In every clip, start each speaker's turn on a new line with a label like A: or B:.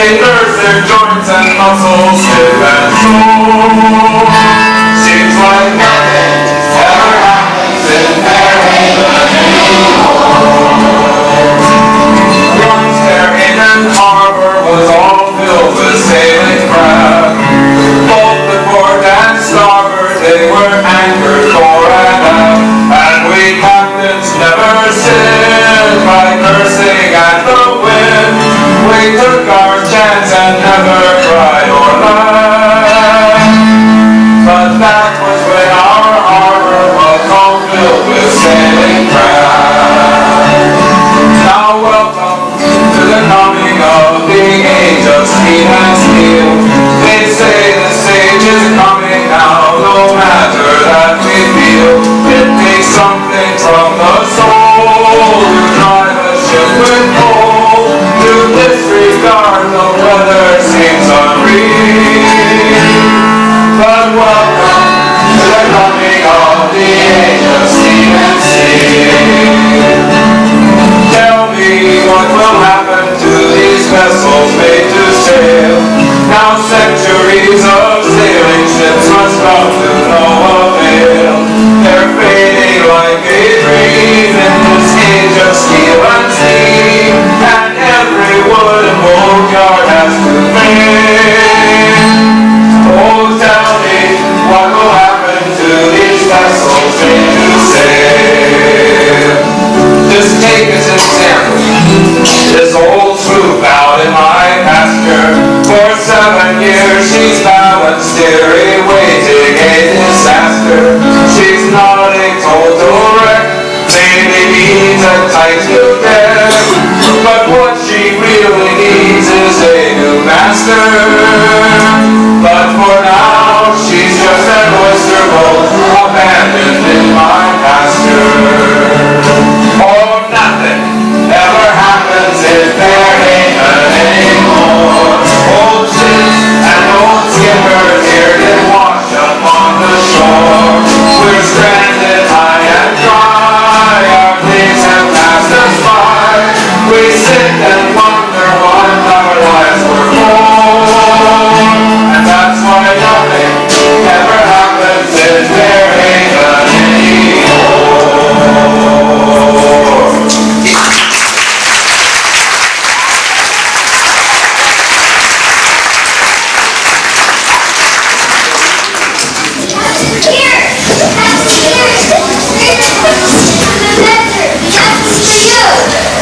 A: fingers, their joints and muscles stiff and sore. Seems like nothing ever happens in their haven anymore. Once their haven harbor was all filled with sailing craft. Both the port and starboard they were anchored fore and aft, and we captains never sinned by cursing at the wind. We took our chance and never cried or laughed. But that was when our harbor was all filled with sailing craft. Now welcome to the coming of the age of steam and steel. They say the stage is coming now, no matter that we feel. It takes something from the soul to drive a ship with coal. To disregard the weather seems unreal. But welcome to the coming of the age of steam and steel. Tell me what will happen to these vessels made to sail. Now centuries of sailing ships must come to no avail. They're fading like a dream in this age of steel and steam, and every wood and boat yard has to fail. Oh, tell me what will happen to these vessels made to sail. Just take as an example this old sloop out in my pasture. For 7 years she's balanced, steering, waiting a disaster. She's not a total wreck, maybe needs a tight new deck, but what she really needs is a new master. But for now she's just an oyster boat abandoned in my pasture. Oh, nothing ever happens in Fairhaven anymore. Old ships and old skippers here get washed up on the shore. We're stranded high and dry, our days have passed us by. We sit and wonder what our lives were for, and that's why nothing ever happens in Fairhaven anymore.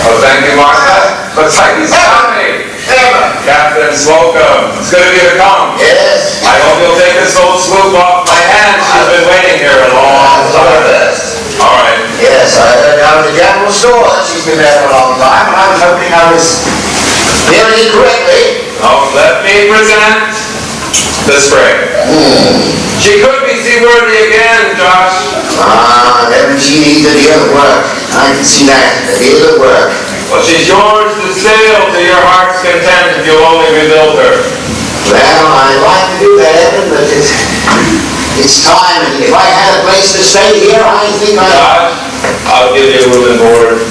A: Oh, thank you, Martha. Looks like he's coming. Captain Slocum, it's good of you to come.
B: Yes.
A: I hope you'll take this old sloop off my hands. She's been waiting here a long time. All right.
B: Yes, I heard down at the general store that she's been there for a long time, and I was hoping I was hearing it correctly.
A: Oh, let me present the spring. She could be seaworthy again, Josh.
B: Then she needs a deal of work. I can see that, a deal of work.
A: Well, she's yours to sail to your heart's content if you'll only rebuild her.
B: Well, I'd like to do that, Evan, but it's time, and if I had a place to stay here, I think
A: Josh, I'll give you a room and board.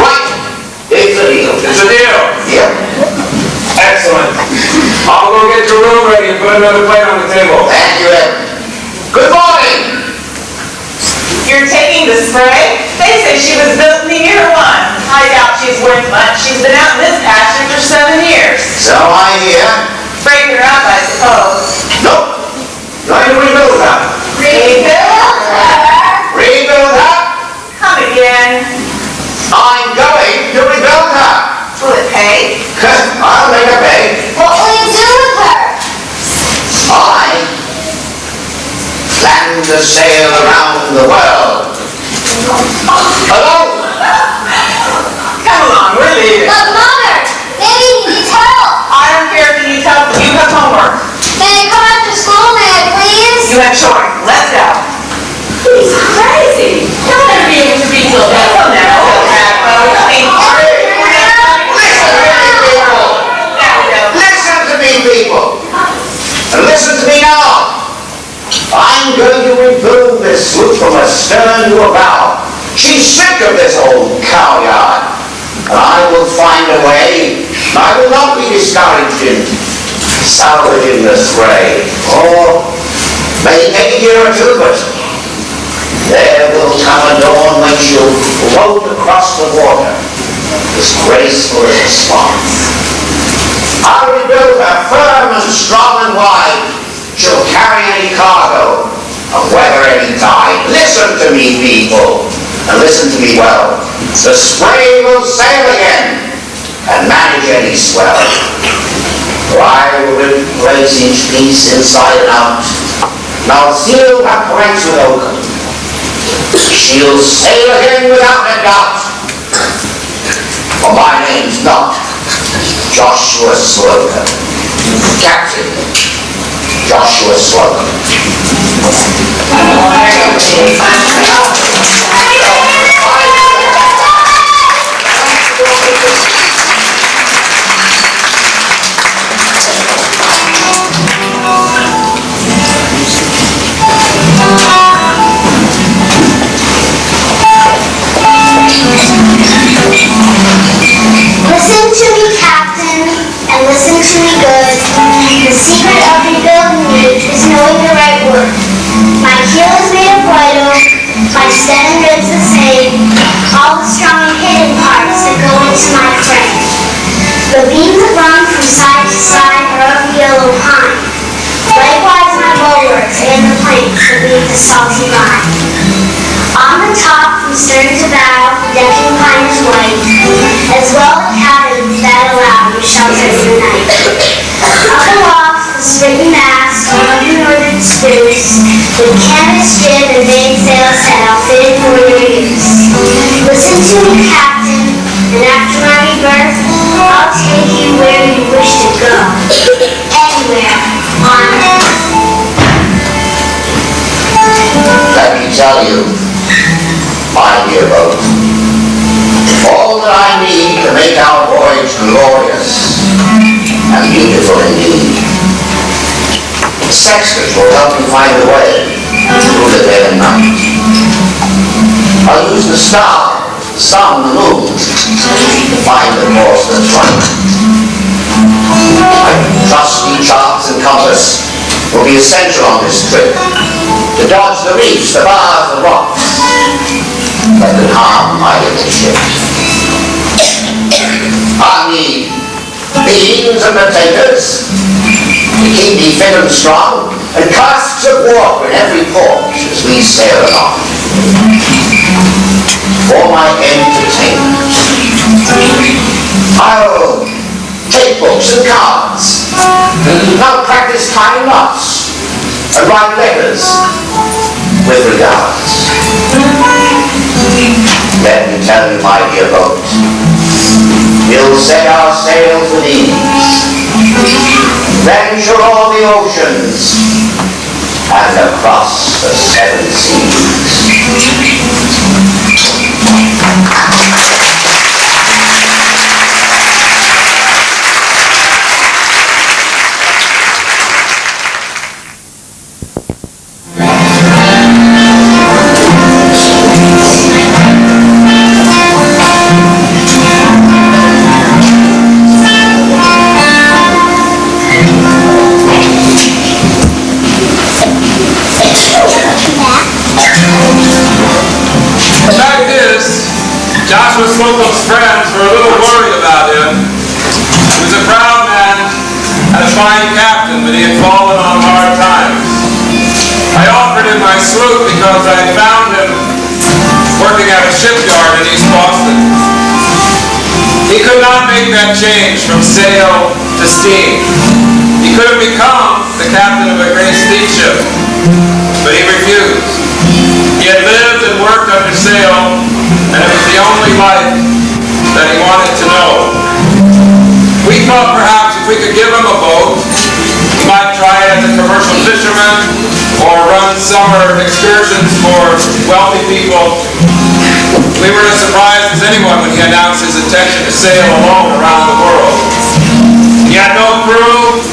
B: Right! It's a deal.
A: It's a deal.
B: Yep.
A: Excellent. I'll go get your room ready and put another plate on the table.
B: Thank you, Evan. Good morning!
C: You're taking the spray? They say she was built in the year 1. I doubt she's worth much. She's been out in this pasture for 7 years.
B: So I hear.
C: Break her up, I suppose.
B: Nope. Going to rebuild her.
C: Rebuild her?
B: Rebuild her?
C: Come again.
B: I'm going to rebuild her.
C: Will it pay?
B: I'll make her pay.
D: What will you do with her?
B: I plan to sail around the world. Alone.
C: Come along, we're leaving.
D: But Mother, maybe he needs help.
C: I don't care if you need help. You have homework.
D: May I come after school, may I please?
C: You have chores. Let's go. He's crazy. He'll never be able to be so bad. He'll never feel bad, folks.
B: Listen to me, people. And listen to me now. I'm going to rebuild this sloop from a stern to a bow. She's sick of this old cow yard. And I will find a way I will not be discouraged in salvaging the spray. Or may take a year or two, but there will come a dawn when she'll float across the water, as graceful as a swan. I'll rebuild her firm and strong and wide. She'll carry any cargo and weather any tide. Listen to me, people, and listen to me well. The spray will sail again and manage any swell. For I will replace each piece inside and out, and I'll seal her planks with oakum. She'll sail again without a doubt, for my name's not Joshua Slocum. Captain Joshua Slocum.
D: Listen to me, Captain, and listen to me good. The secret of rebuilding it is knowing the right word. My keel is made of vital, my stem and ribs the same, all the strong and hidden parts that go into my frame. The beams that run from side to side are of yellow pine. Likewise my bulwarks and the planks that leave the salty brine. On the top, from stern to bow, the decking pine is white, as well the cabins that allow you shelter in the night. Up aloft, the springy mast of the northern spruce, with canvas jib and mainsail set outfitted for your use. Listen to me, Captain, and after my rebirth, I'll take you where you wish to go. Anywhere on earth.
B: Let me tell you, my dear boat, all that I need to make our voyage glorious and beautiful indeed. Sextants will help me find the way through the day and night. I'll use the stars, the sun, the moon to find the course that's right. My trusty charts and compass will be essential on this trip to dodge the reefs, the bars, the rocks that could harm my little ship. I need beans and potatoes to keep me fit and strong, and casks of water in every port as we sail along. For my entertainment, I'll take books and cards, and I'll practice tying knots and write letters with regards. Let me tell you, my dear boat, we'll set our sails with ease, venture all the oceans, and across the seven seas.
A: Joshua Slocum's friends were a little worried about him. He was a proud man and a fine captain, but he had fallen on hard times. I offered him my sloop because I had found him working at a shipyard in East Boston. He could not make that change from sail to steam. He could have become the captain of a great steamship, but he refused. He had lived and worked under sail, and it was the only life that he wanted to know. We thought perhaps if we could give him a boat, he might try it as a commercial fisherman or run summer excursions for wealthy people. We were as surprised as anyone when he announced his intention to sail alone around the world. He had no crew.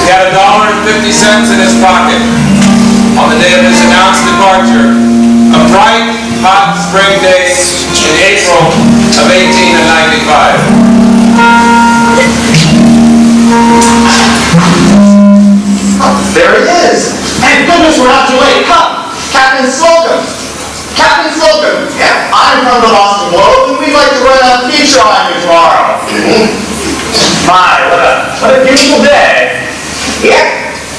A: He had $1.50 in his pocket on the day of his announced departure. A bright, hot spring day in April of 1895. what a beautiful day.
B: Yep,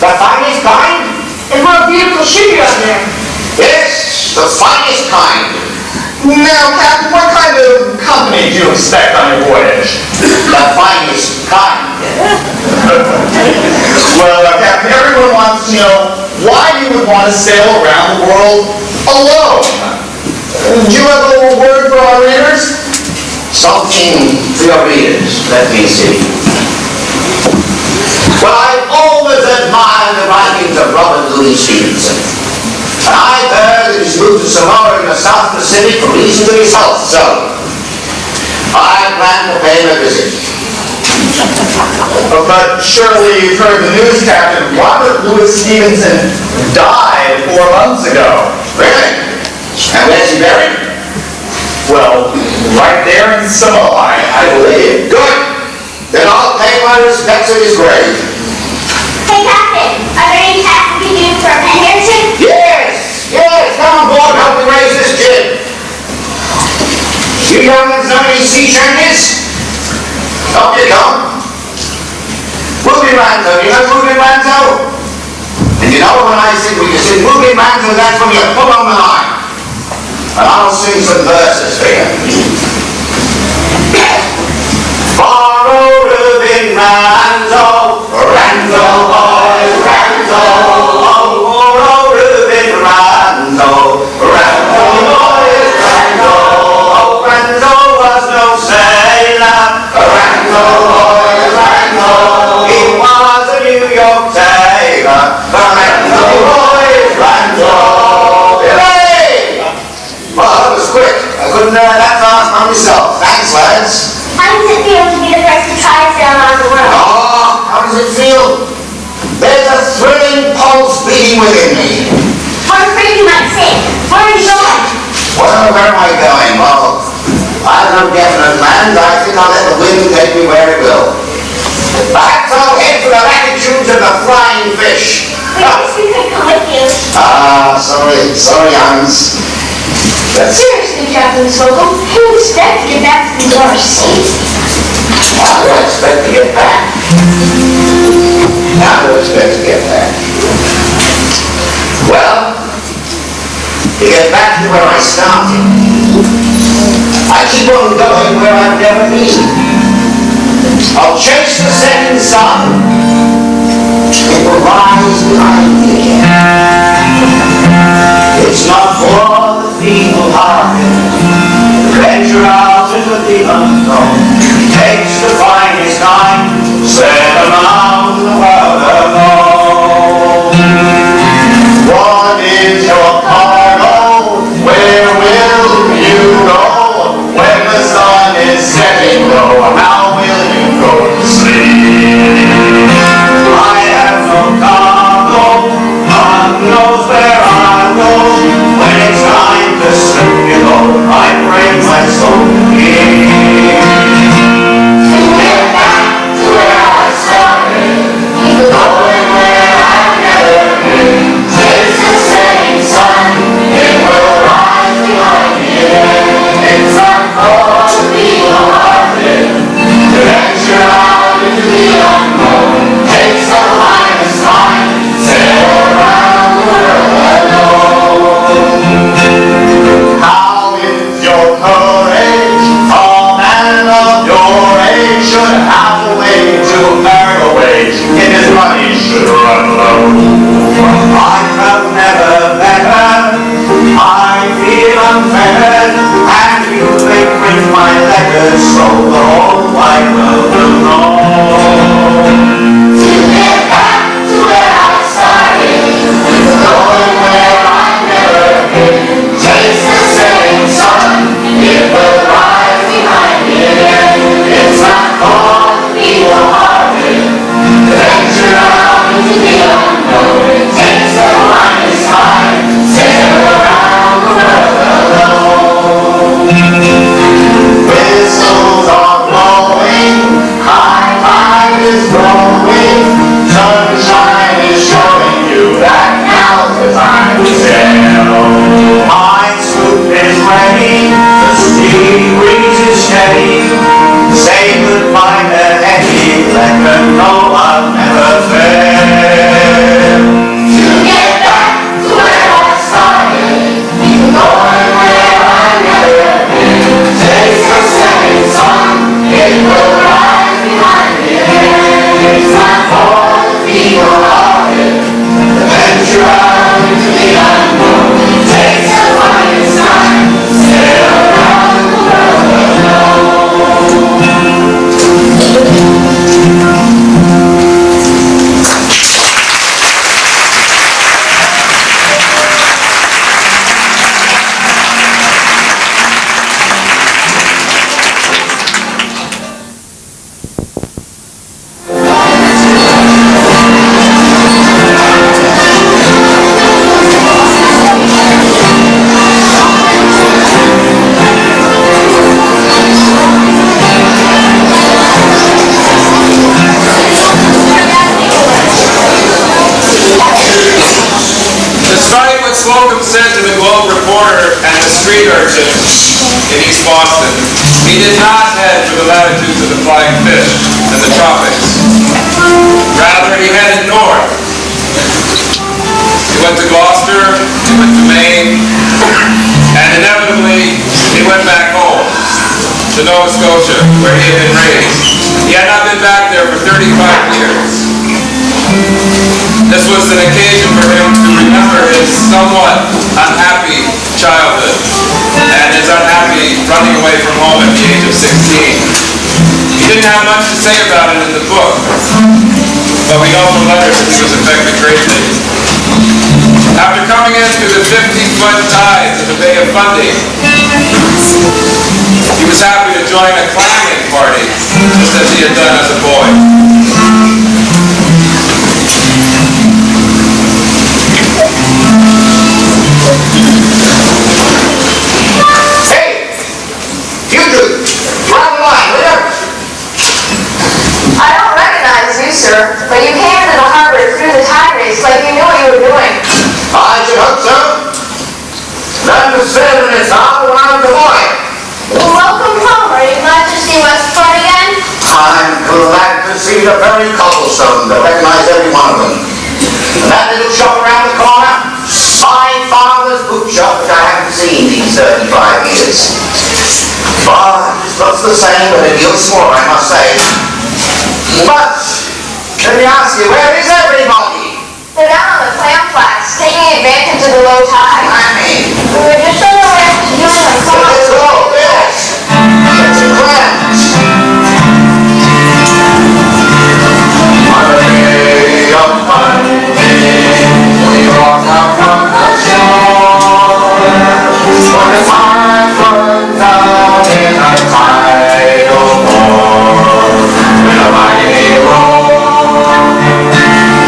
B: the finest kind.
C: And what a beautiful ship you have there.
B: Yes, the finest kind.
A: Now, Captain, what kind of company do you expect on your voyage?
B: The finest kind.
A: Well, Captain, everyone wants to know why you would want to sail around the world alone. Do you have a little word for our readers?
B: Something for your readers. Let me see. Well, I've always admired the writings of Robert Louis Stevenson. And I've heard that he's moved to Samoa in the South Pacific for reasons of his health, so I plan to pay him a visit.
A: But surely you've heard the news, Captain. Robert Louis Stevenson died 4 months ago.
B: Really? And where's he buried?
A: Well, right there in Samoa.
B: I believe. Good. Then I'll pay my respects at his grave.
D: Hey, Captain, are there any tasks we can do for a penny or two?
B: Yes, come on board, help me raise this kid. You young'uns know any sea changes? Up you come. Moving Ranzo, you know moving Ranzo? And you know when I sing, when you sing moving Ranzo, that's when you pull on the line. And I'll sing some verses for you. Far over in Ranzo, Ranzo boys, Ranzo, oh, far over in Ranzo, Ranzo boys, Ranzo, oh, Ranzo was no sailor, Ranzo boys, Ranzo, he was a New York tailor, Ranzo boys, Ranzo, hooray! Well, that was quick. I couldn't that fast by myself. Thanks, lads.
D: How does it feel to be the first to try to sail around the world?
B: Oh, how does it feel? There's a thrilling pulse beating within me.
D: We're afraid you might sink. Where are you going?
B: Well, where am I going? Well, I've no definite plans. I think I'll let the wind take me where it will. Perhaps I'll head for the latitudes of the flying fish.
D: We wish we could come with you.
B: Sorry, Hans. But
D: Seriously, Captain Slocum, who expect to get back to the North Sea?
B: I don't expect to get back. Well, to get back to where I started, I keep on going where I've never been. I'll chase the setting sun. It will rise behind me again. It's not for the feeble-hearted to venture out into the unknown. It takes the finest kind, set them out in the world alone. What is your cargo? Where will you go? When the sun is setting low, how will you go to sleep? I have no cargo, none knows where I go. When it's time to slip below, I bring my soul to keep. Get back to where I started, going where I've never been. Chase the setting sun, it will rise behind me again. It's not for the feeble-hearted to venture out into the unknown. Takes the finest kind, sail around the world alone. How is your courage? A man of your age should have a way to earn a wage. If his money should run low, I have never better. I feel unfettered, and you may print my letters so the whole wide world will know. To get back to where I started, going where I've never been. Chase the setting sun, it will rise behind me again. It's not for the feeble-hearted to venture out into the unknown. It takes the finest kind, sail around the world alone. Whistles are blowing, high tide is growing, sunshine is showing you that now's the time to sail. My sloop is ready, the sea breeze is steady. Say goodbye to Eddie, let them know I'll never fail. To get back to where I started, going where I never been. Takes a second sun, it will rise behind me. It's time for the feeble-hearted to venture out into the unknown. Takes a lion's time, sail around the world alone.
A: Despite what Slocum said to the Globe reporter and the street urchin in East Boston, he did not head for the latitudes of the flying fish and the tropics. Rather, he headed north. He went to Gloucester, he went to Maine, and inevitably, he went back home to Nova Scotia, where he had been raised. He had not been back there for 35 years. This was an occasion for him to remember his somewhat unhappy childhood and his unhappy running away from home at the age of 16. He didn't have much to say about it in the book, but we know from letters that he was affected greatly. After coming in through the 50-foot tides of the Bay of Fundy, he was happy to join a climbing party, just as he had done as a boy.
B: Hey! You two! Run the line, will you?
E: I don't recognize you, sir, but you came into the harbor through the tide race like you knew what you were doing.
B: I should hope so. None to spend in this harbor when I'm the boy.
D: Well, welcome home. Are you glad to see Westport again?
B: I'm glad to see the very cobblestone to recognize every one of them. And that little shop around the corner, my father's boot shop, which I haven't seen these 35 years. Ah, it looks the same, but a deal smaller, I must say. But, let me ask you, where is everybody?
E: They're down on the clam flats, taking advantage of the low tide.
B: I mean,
E: We were just on our way up to join them. Come on.
B: let's go, yes. Get some clams. Monday on Monday, we walk out from the shore. When the tide runs down in a tidal pour, with a mighty roar.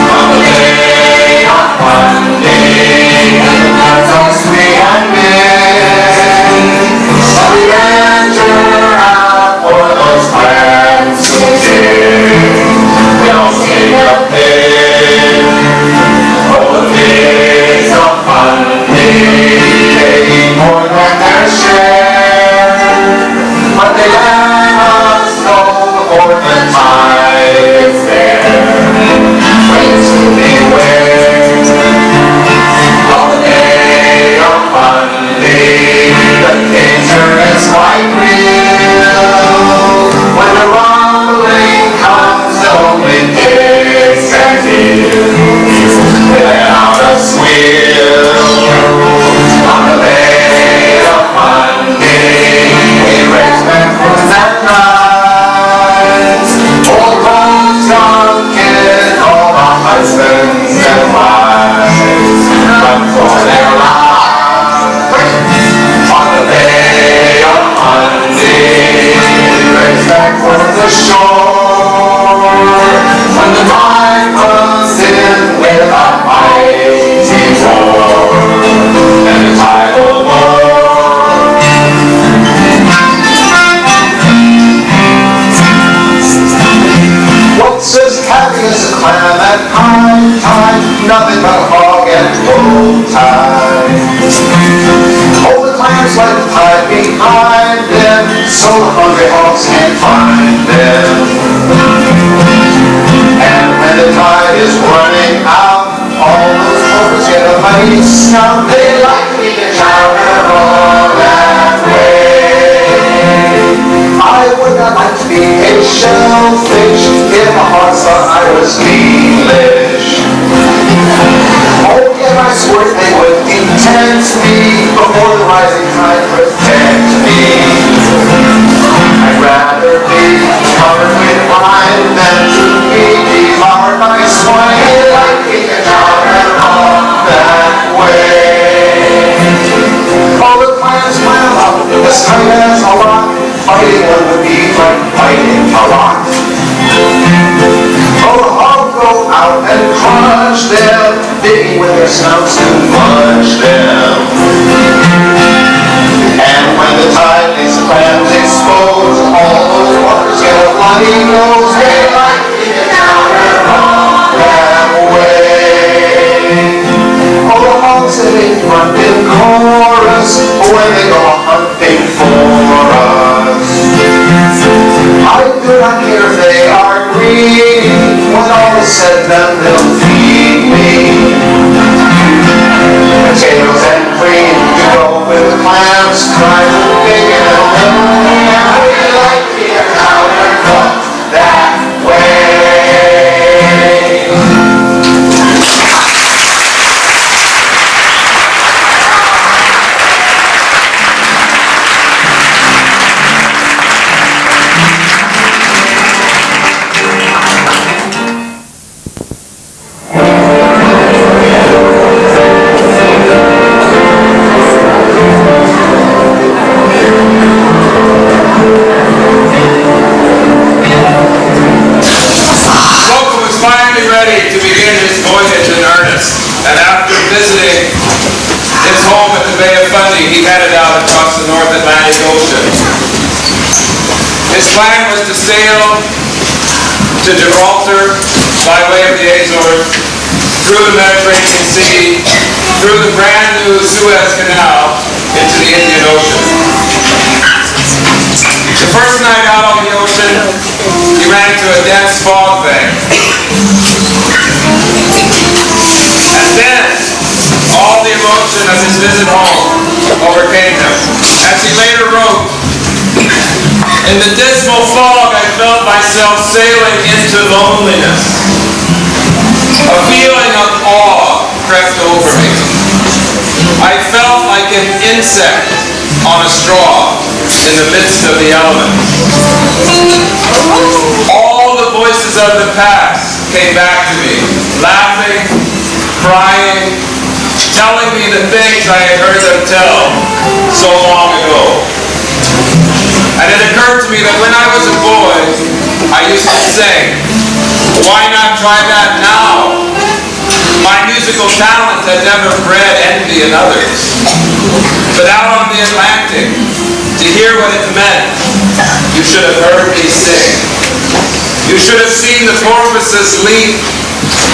B: Monday on Monday, and the nights are sweet and gay. So we venture out for those clams today. We don't take a pay for the days of Monday. They eat more than their share, but they let us know before the tide is there. Ways to beware on the day of Monday. The danger is quite real. When the rumbling comes, the only pigs can feel. They let out a squeal. On the day of Monday, we raise breakfast and nights. All grown drunken, all our husbands and wives run for their lives. On the day of Monday, we race back for the shore. When the tide comes in with a mighty roar, and the tide will roar. What's as happy as a clam at high tide? Nothing but a hog at low tide. Hold the clams like the tide behind them, so the hungry hogs can't find them. I was English. Oh, yeah, I swear they would intend me before the rising tide protect me. I'd rather be covered with wine than to be devoured by swine like King and all that way. All the clans swam up as tight as a rock, fighting on the beach like fighting a rock. Oh, I'll go out and crush them, digging with their snouts to munch them. And when the tide is clams exposed, all those waters get a bloody nose. They like to get down and all that way. All the hogs sit in front in chorus when they go hunting for us. I do not care if they are greedy. When all is said, then they'll feed me potatoes and cream to go with the clams. Try to big and little, and we like beer down and up that way.
A: He headed out across the North Atlantic Ocean. His plan was to sail to Gibraltar by way of the Azores, through the Mediterranean Sea, through the brand new Suez Canal into the Indian Ocean. The first night out on the ocean, he ran into a dense fog bank. And then, all the emotion of his visit home overcame him. As he later wrote, "In the dismal fog, I felt myself sailing into loneliness. A feeling of awe crept over me. I felt like an insect on a straw in the midst of the elements. All the voices of the past came back to me, laughing, crying, telling me the things I had heard them tell so long ago. And it occurred to me that when I was a boy, I used to sing. Why not try that now? My musical talent had never bred envy in others. But out on the Atlantic, to hear what it meant, you should have heard me sing. You should have seen the porpoises leap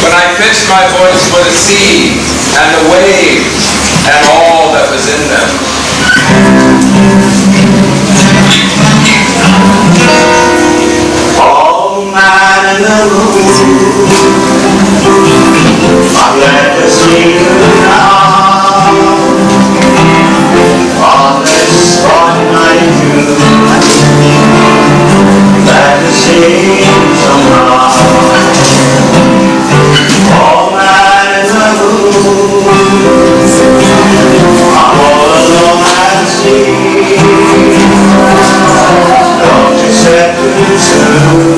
A: when I pitched my voice for the sea and the waves and all that was in them."
B: Oh, man in the moon, I'm glad to see you now. On this fine night, glad to see you somehow. Oh, man in the moon, I'm all alone at sea. Don't you set too soon.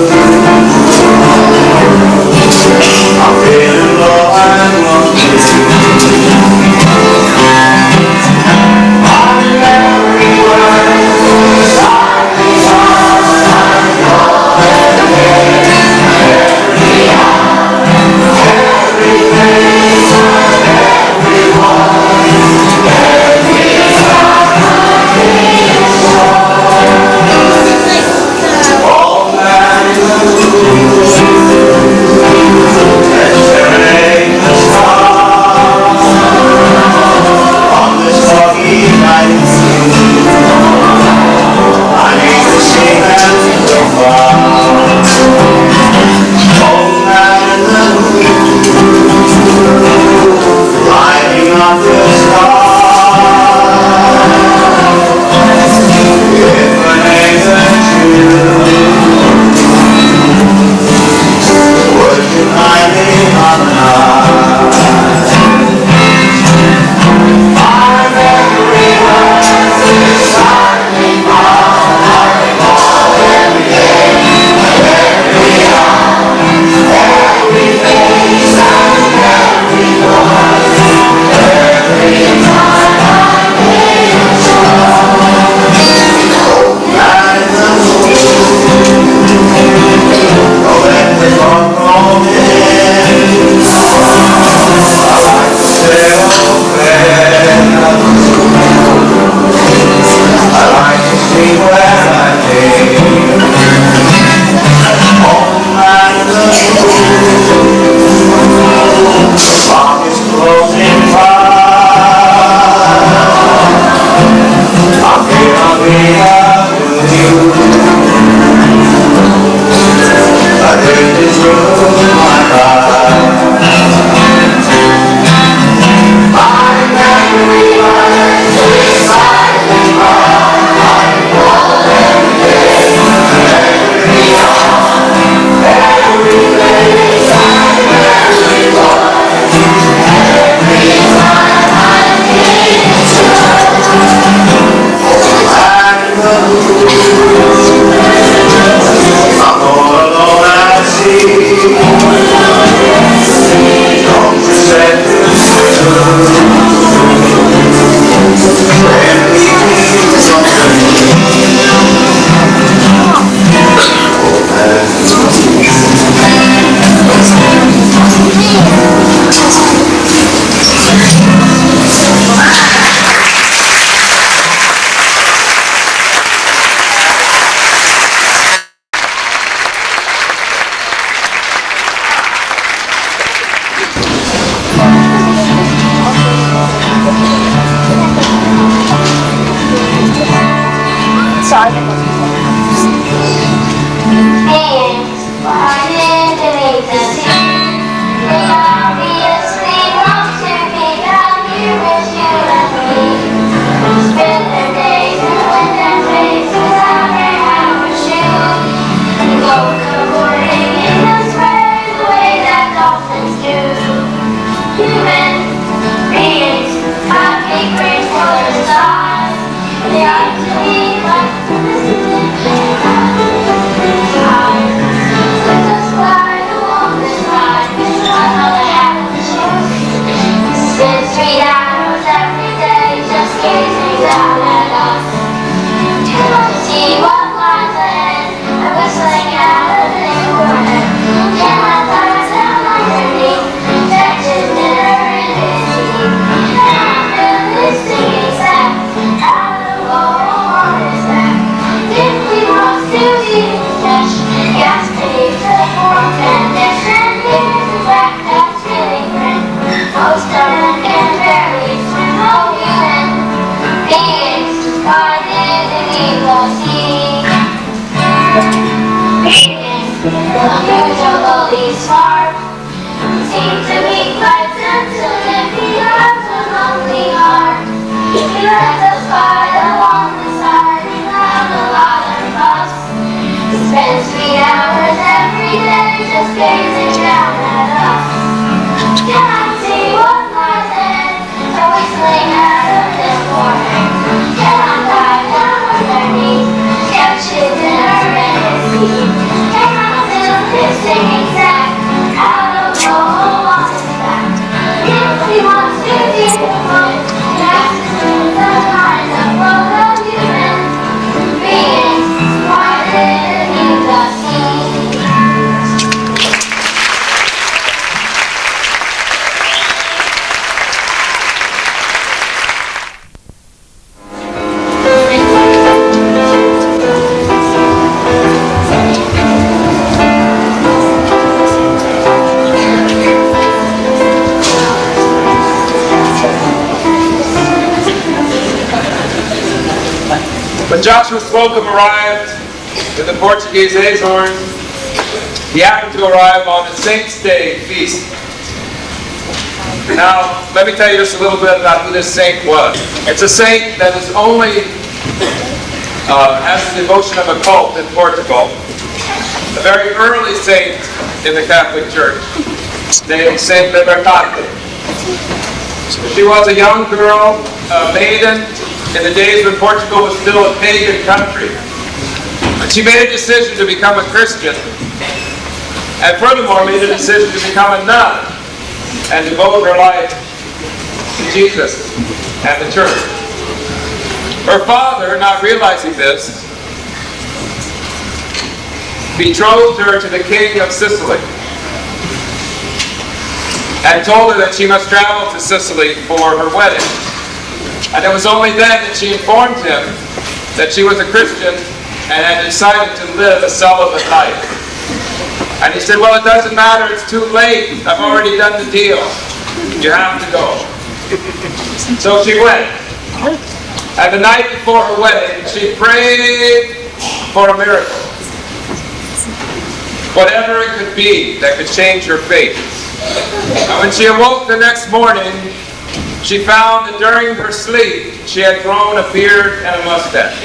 A: When Joshua Slocum arrived in the Portuguese Azores, he happened to arrive on a Saint's Day feast. Now, let me tell you just a little bit about who this saint was. It's a saint that is only has the devotion of a cult in Portugal. A very early saint in the Catholic Church, named Saint Libertate. She was a young girl, a maiden, in the days when Portugal was still a pagan country. And she made a decision to become a Christian, and furthermore made a decision to become a nun and devote her life to Jesus and the church. Her father, not realizing this, betrothed her to the king of Sicily and told her that she must travel to Sicily for her wedding. And it was only then that she informed him that she was a Christian and had decided to live a celibate life. And he said, well, it doesn't matter, it's too late. I've already done the deal. You have to go. So she went. And the night before her wedding, she prayed for a miracle. Whatever it could be that could change her fate. And when she awoke the next morning, she found that during her sleep, she had grown a beard and a mustache.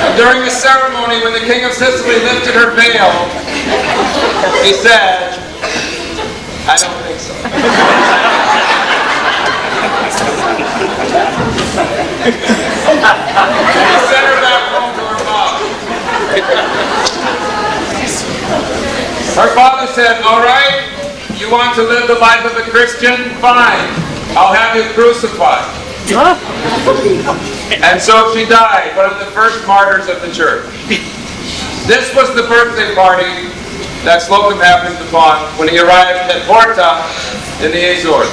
A: And during the ceremony, when the king of Sicily lifted her veil, he said, I don't think so. He sent her back home to her father. Her father said, all right, you want to live the life of a Christian? Fine. I'll have you crucified. And so she died, one of the first martyrs of the church. This was the birthday party that Slocum happened upon when he arrived at Porta in the Azores.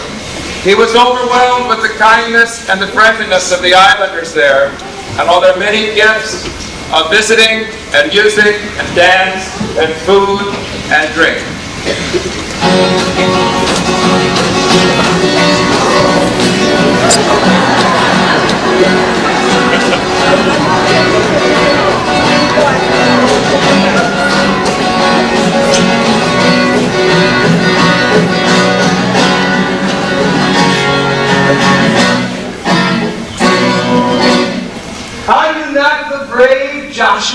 A: He was overwhelmed with the kindness and the friendliness of the islanders there, and all their many gifts of visiting and music and dance and food and drink.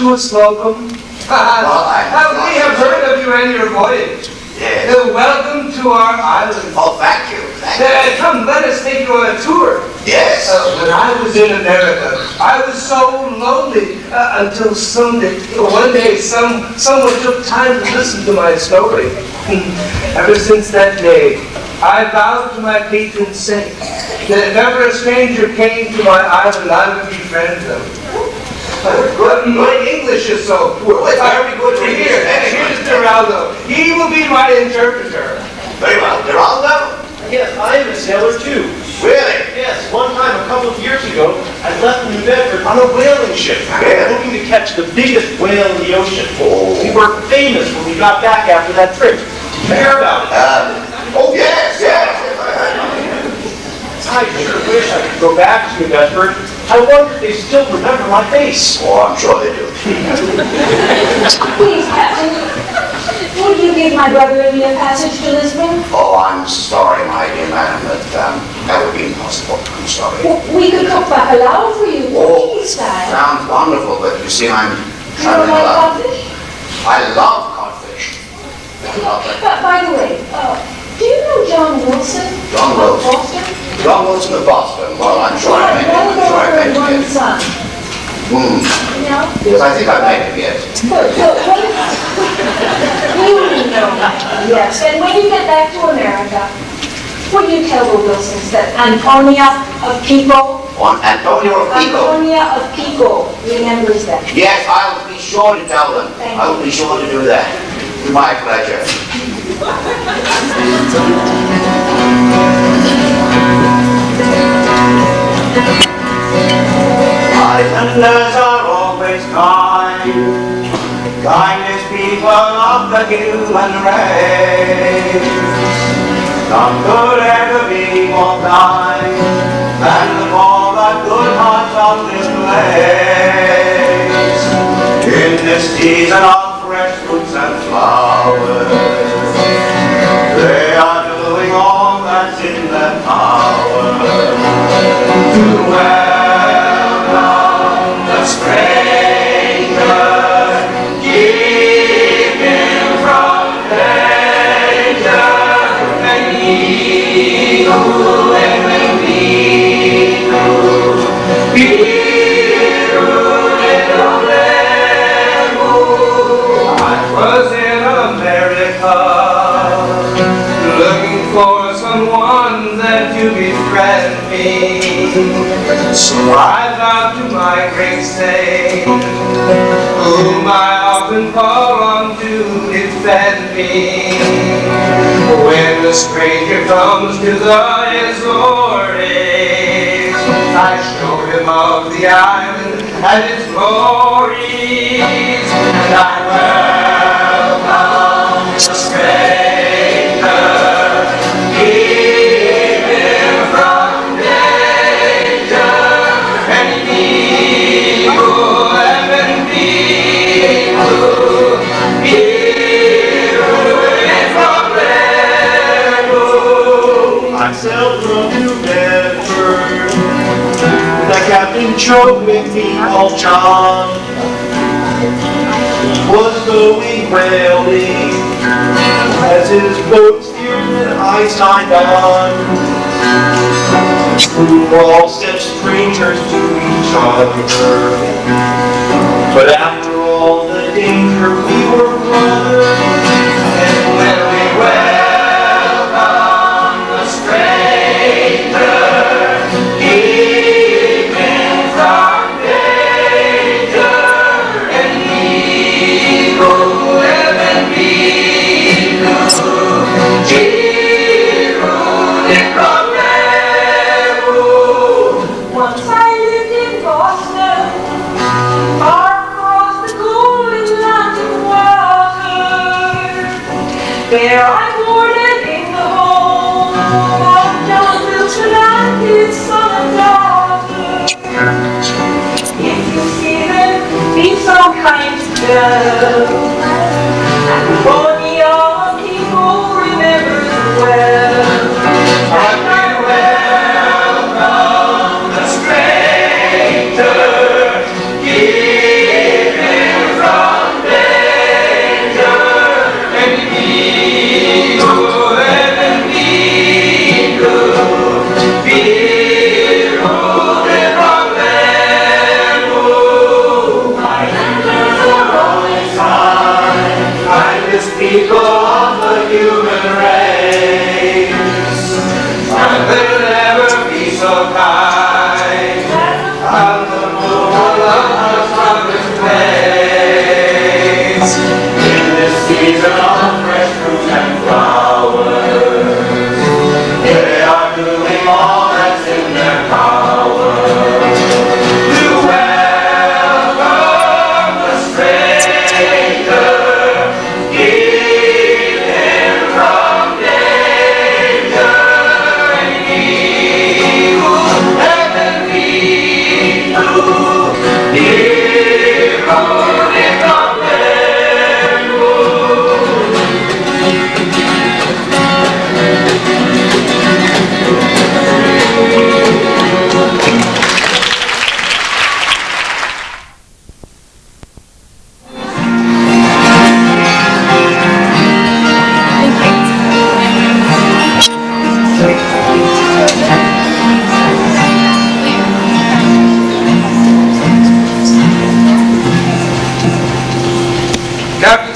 F: Joshua Slocum. We have heard of you and your voyage.
B: Yes.
F: Welcome to our island.
B: Oh, thank you. Thank you.
F: Come, let us take you on a tour.
B: Yes.
F: When I was in America, I was so lonely until one day, someone took time to listen to my story. Ever since that day, I vowed to my patron saint that if ever a stranger came to my island, I would befriend them. My English is so poor.
B: Very good.
F: Here's Geraldo. He will be my interpreter.
B: Very well. Geraldo?
G: Yes, I am a sailor too.
B: Really?
G: Yes, one time a couple of years ago, I left New Bedford on a whaling ship, hoping to catch the biggest whale in the ocean. We were famous when we got back after that trip. Did you hear about it?
B: Oh, yes.
G: I sure wish I could go back to New Bedford. I wonder if they still remember my face.
B: Oh, I'm sure they do.
H: Please, Captain, would you give my brother and me a passage to Lisbon?
B: Oh, I'm sorry, my dear madam, that would be impossible. I'm sorry.
H: Well, we could cook bacalao for you,
B: Oh,
H: Portuguese style.
B: sounds wonderful, but you see, I'm
H: You don't
B: traveling
H: like
B: alone.
H: codfish?
B: I love codfish.
H: But by the way, do you know John Wilson?
B: John
H: of
B: Wilson?
H: Boston?
B: John Wilson of Boston. Well, I'm sure I met him.
H: One
B: I'm sure I
H: daughter
B: met
H: and one
B: him.
H: son. You know?
B: Yes, I think I met him, yes.
H: Good. So what if you know that? Yes. And when you get back to America, would you tell the Wilsons that Antonia of Pico
B: Antonio of Pico.
H: remembers them?
B: Yes, I'll be sure to tell them.
H: Thank
B: I will be sure to do that. My pleasure.
I: Islanders are always kind, kindest people of the human race. None could ever be more kind than the all the good hearts of this place. In this season of fresh fruits and flowers, they are doing all that's in their power to welcome the stranger, keep him from danger, and he who will be
F: I was in America, looking for someone that to befriend me. So I vowed to my great saint, whom I often call on to defend me. When the stranger comes to the Azores, I show him of the island and its glories, and I welcome the stranger, keep him from danger, and he who heaven be
G: I sailed from New Bedford. The captain chose with me called John. Was going whaling as his boat steered and I signed on. We were all such strangers to each other, but after all the danger we were brothers.
F: and when we welcome the stranger, keep him from danger, and he who heaven be
H: Once I lived in Boston, far across the cool Atlantic water. There I boarded in the home of John Wilson and his son and daughter. If you see them, be so kind to them. And for the young people, remember them well. And I
F: welcome the stranger, keep him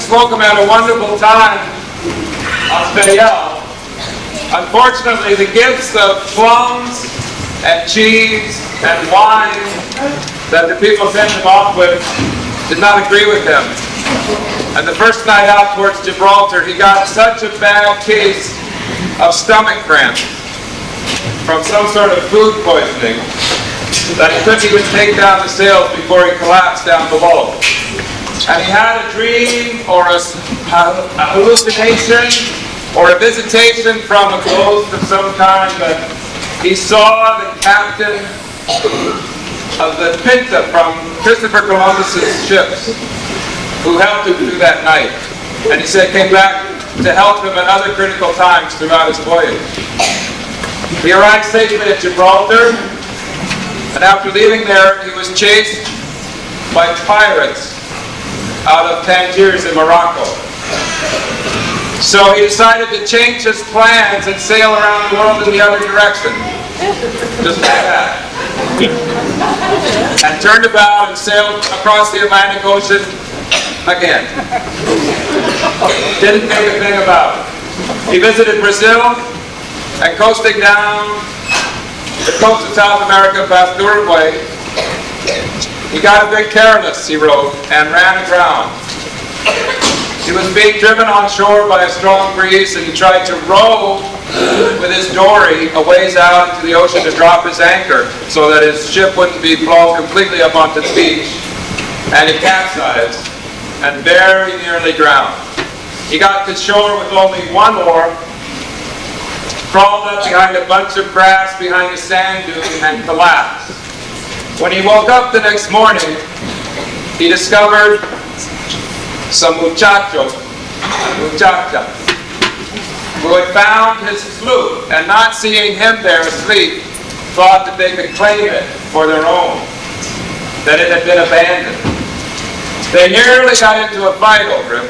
A: Slocum had a wonderful time on Vineyard. Unfortunately, the gifts of plums and cheese and wine that the people sent him off with did not agree with him. And the first night out towards Gibraltar, he got such a bad case of stomach cramp from some sort of food poisoning that he couldn't even take down the sails before he collapsed down below. And he had a dream or a hallucination or a visitation from a ghost of some kind that he saw the captain of the Pinta from Christopher Columbus's ships who helped him through that night. And he said came back to help him at other critical times throughout his voyage. He arrived safely at Gibraltar, and after leaving there, he was chased by pirates out of Tangiers in Morocco. So he decided to change his plans and sail around the world in the other direction. Just like that. And turned about and sailed across the Atlantic Ocean again. Didn't make a thing about it. He visited Brazil, and coasting down the coast of South America past Uruguay, he got a bit careless, he wrote, and ran aground. He was being driven on shore by a strong breeze, and he tried to row with his dory a ways out into the ocean to drop his anchor so that his ship wouldn't be blown completely up onto the beach. And he capsized and very nearly drowned. He got to shore with only one oar, crawled up behind a bunch of grass behind a sand dune, and collapsed. When he woke up the next morning, he discovered some muchacha who had found his flute, and not seeing him there asleep, thought that they could claim it for their own, that it had been abandoned. They nearly got into a fight over it.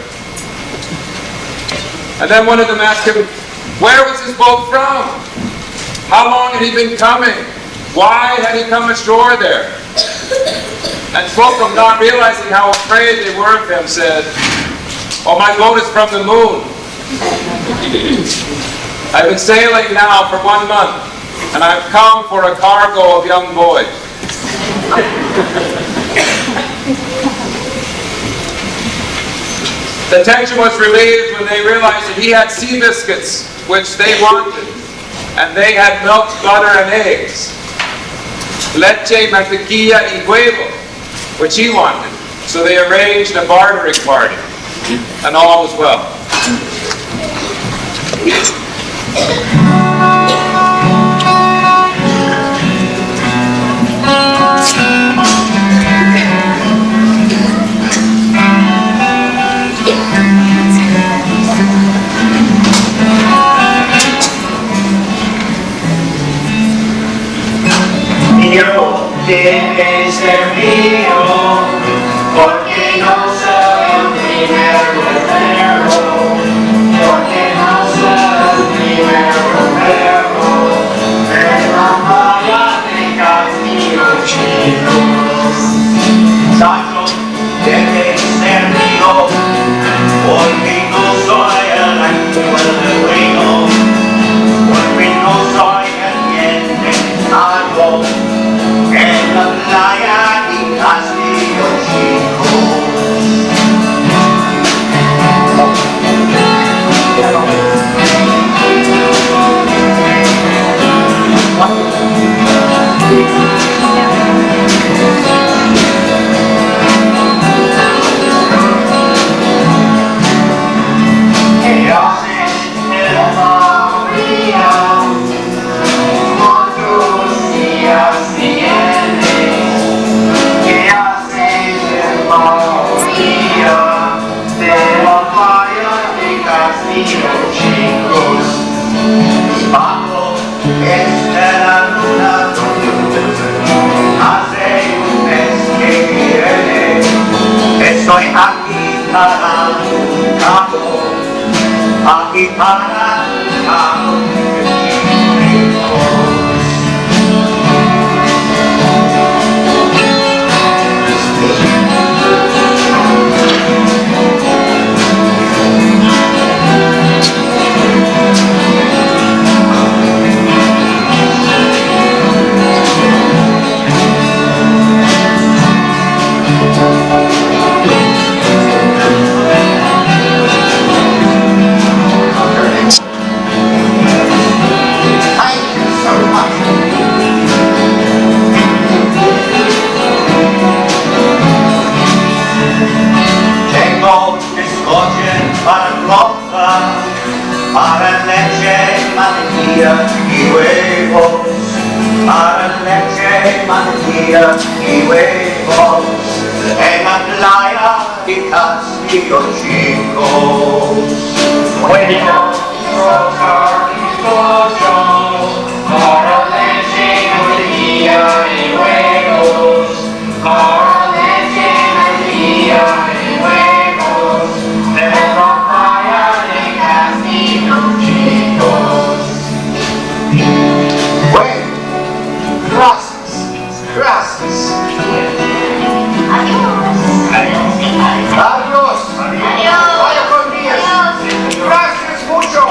A: And then one of them asked him, where was his boat from? How long had he been coming? Why had he come ashore there? And Slocum, not realizing how afraid they were of him, said, oh, my boat is from the moon. I've been sailing now for 1 month, and I've come for a cargo of young boys. The tension was relieved when they realized that he had sea biscuits, which they wanted, and they had milk, butter, and eggs. Leche, mantequilla, y huevo, which he wanted. So they arranged a bartering party, and all was well.
I: Debe ser mío, porque no soy un primero guerrero, porque no soy un primero guerrero, en la playa de Castillo chicos. Sacho debe ser mío, porque no soy el ángel bueno, porque no soy el bien algo. En la playa de Castillo Chico. Estoy aquí para un campo, aquí para un campo. Mare leche, mantequilla y huevos. Mare leche, mantequilla y huevos. En la playa de Castillo Chico.
A: Bueno, roca y pollo, para leche, mantequilla y huevos. Para leche, mantequilla y huevos. De la playa de Castillo Chico.
B: Bueno, gracias, gracias. Adiós. Vaya con Dios. Gracias mucho.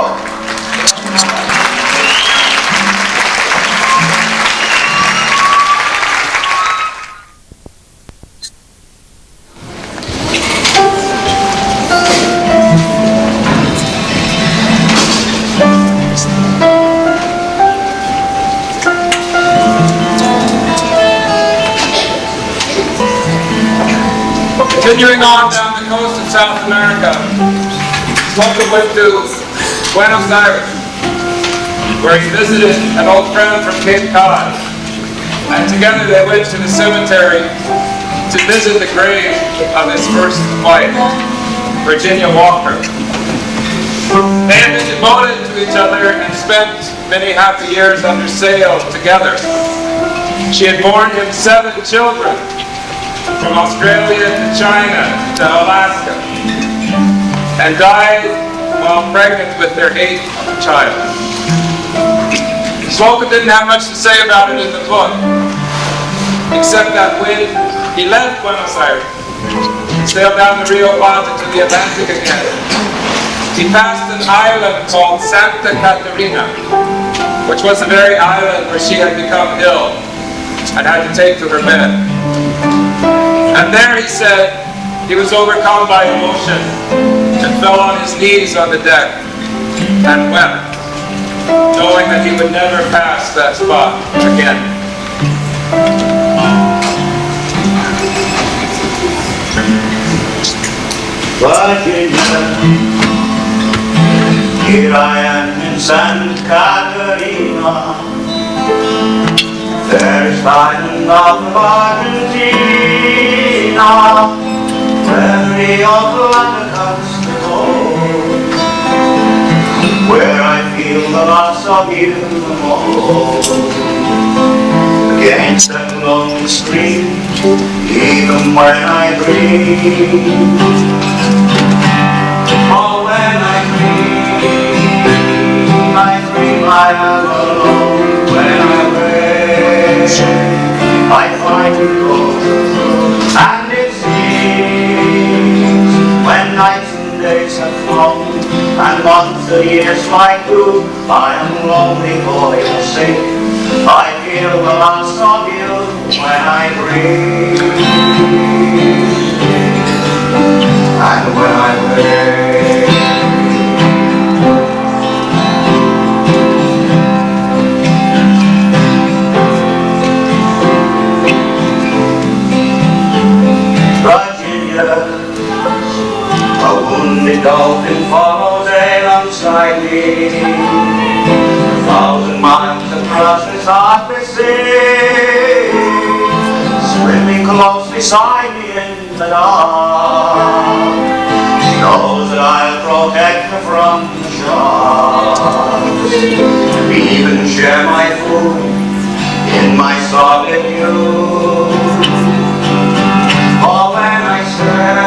A: Continuing on down the coast of South America, Slocum went to Buenos Aires, where he visited an old friend from Cape Cod. And together they went to the cemetery to visit the grave of his first wife, Virginia Walker. They had been devoted to each other and spent many happy years under sail together. She had borne him 7 children, from Australia to China to Alaska, and died while pregnant with their 8th child. Slocum didn't have much to say about it in the book, except that when he left Buenos Aires, sailed down the Rio Plata to the Atlantic again, he passed an island called Santa Catarina, which was the very island where she had become ill and had to take to her bed. And there, he said, he was overcome by emotion and fell on his knees on the deck and wept, knowing that he would never pass that spot again.
I: Virginia, here I am in Santa Catarina, fairest island of Argentina, where the Atlantic comes to go, where I feel the loss of you the most. Against that lonely stream, even when I dream, oh, when I dream I am alone. When I wake, I find you close, and it seems when nights and days have flown, and months and years fly through, I am lonely for your sake. I feel the loss of you when I breathe, and when I wake. Virginia, a wounded dolphin follows alongside me, 1,000 miles across this Arctic sea, swimming close beside me in the dark. She knows that I'll protect her from the sharks, and even share my food in my solitude. Oh, when I sail,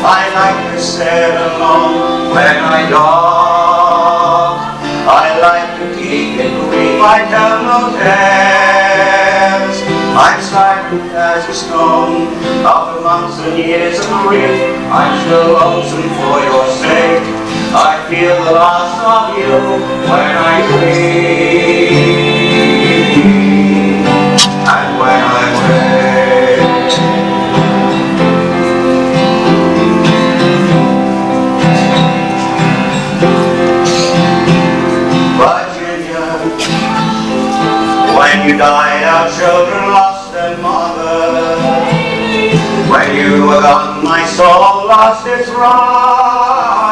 I: I like to sail alone. When I dock, I like to keep it brief. I tell no tales. I'm silent as a stone. After months and years of grief, I'm still lonesome for your sake. I feel the loss of you when I dream, and when I wake. When you died, our children lost their mother. When you were gone, my soul lost its rudder.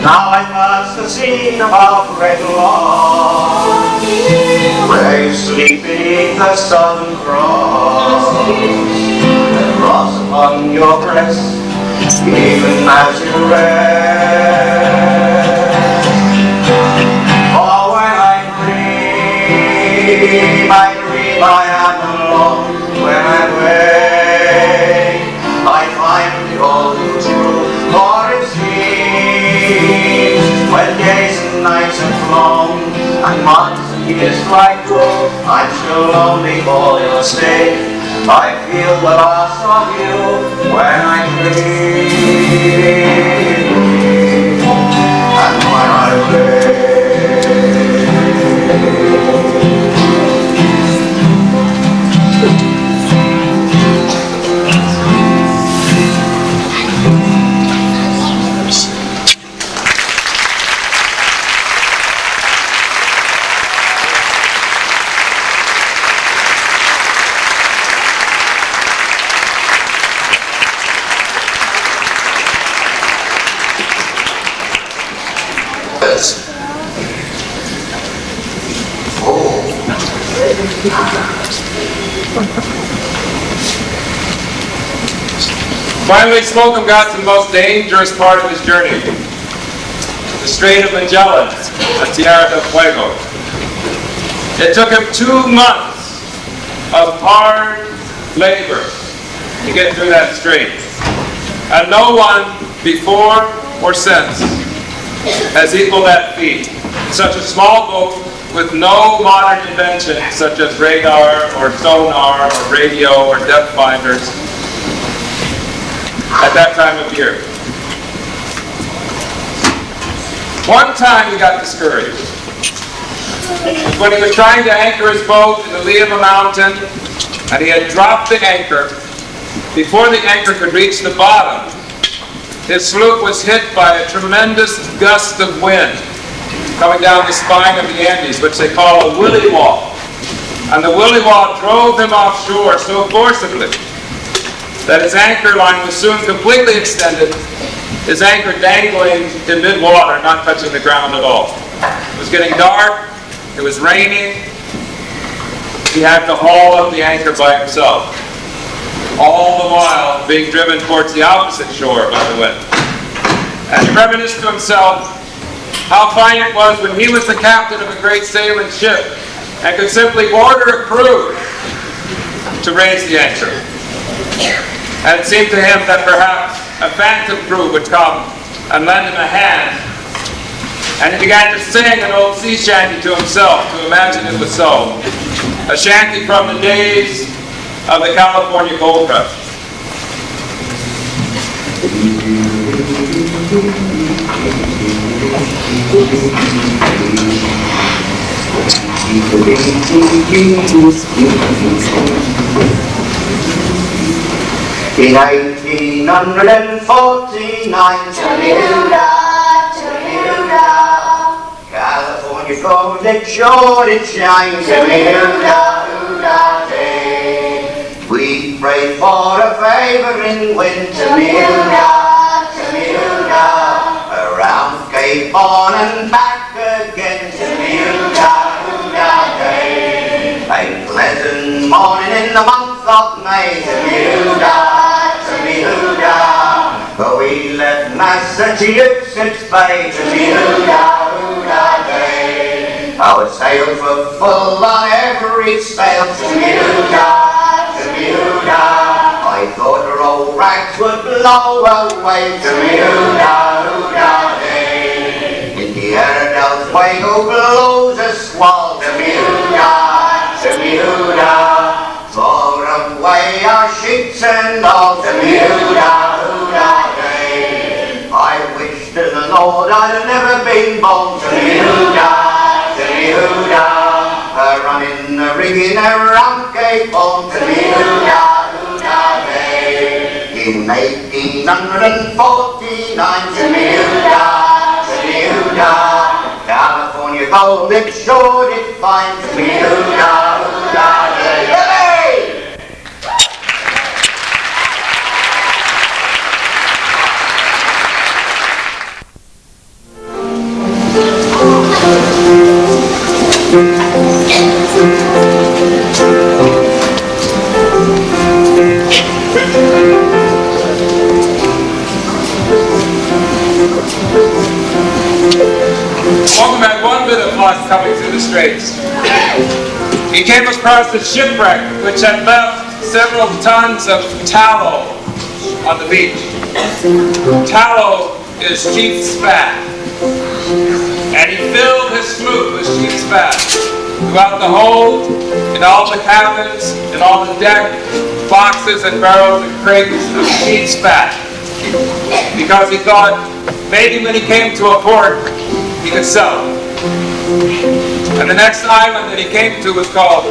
I: Now I pass the scene of Red Lawn, where you sleep beneath the Southern Cross. The cross upon your breast, even as you rest. For when I dream I am alone. When I wake, I find the all truth. For it seems, when days and nights have flown, and months and years like gold, I'm still lonely for your sake. I feel the loss of you when I dream, and when I wake.
A: Finally, Slocum got to the most dangerous part of his journey, the Strait of Magellan at Tierra del Fuego. It took him 2 months of hard labor to get through that strait, and no one before or since has equaled that feat. Such a small boat with no modern inventions such as radar or sonar or radio or depth finders at that time of year. One time he got discouraged. When he was trying to anchor his boat in the lee of a mountain, and he had dropped the anchor, before the anchor could reach the bottom, his sloop was hit by a tremendous gust of wind coming down the spine of the Andes, which they call a willy wall. And the willy wall drove him offshore so forcibly that his anchor line was soon completely extended, his anchor dangling in mid-water, not touching the ground at all. It was getting dark, it was raining, he had to haul up the anchor by himself, all the while being driven towards the opposite shore by the wind. And he reminisced to himself how fine it was when he was the captain of a great sailing ship and could simply order a crew to raise the anchor. And it seemed to him that perhaps a phantom crew would come and lend him a hand. And he began to sing an old sea shanty to himself, to imagine it was so. A shanty from the days of the California gold rush.
I: In 1849, California gold, it sure it shines. We prayed for a favor in winter, around Cape Horn and back again. A pleasant morning in the month of May, but we left Massachusetts Bay, our sails were full on every sail, I thought her old rags would blow away, in the Tierra del Fuego blows a squall, tore away our sheets and all, I wish to the Lord I'd never been born, running the rigging around Cape Horn, in 1849, California gold, it sure did find,
A: Slocum had one bit of luck coming through the straits. He came across a shipwreck which had left several tons of tallow on the beach. Tallow is sheep's fat. And he filled his sloop with sheep's fat. Throughout the hold, in all the cabins, in all the deck, boxes and barrels and crates of sheep's fat. Because he thought maybe when he came to a port, he could sell it. And the next island that he came to was called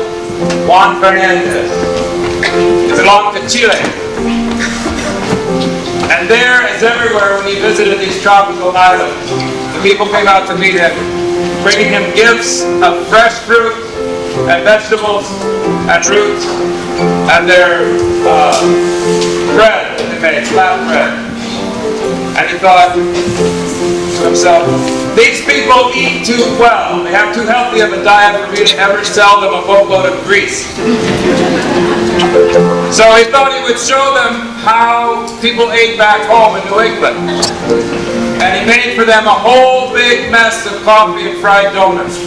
A: Juan Fernandez. It belonged to Chile. And there, as everywhere, when he visited these tropical islands, the people came out to meet him, bringing him gifts of fresh fruit and vegetables and roots and their bread that they made, flat bread. And he thought to himself, these people eat too well. They have too healthy of a diet for me to ever sell them a boatload of grease. So he thought he would show them how people ate back home in New England. And he made for them a whole big mess of coffee and fried donuts.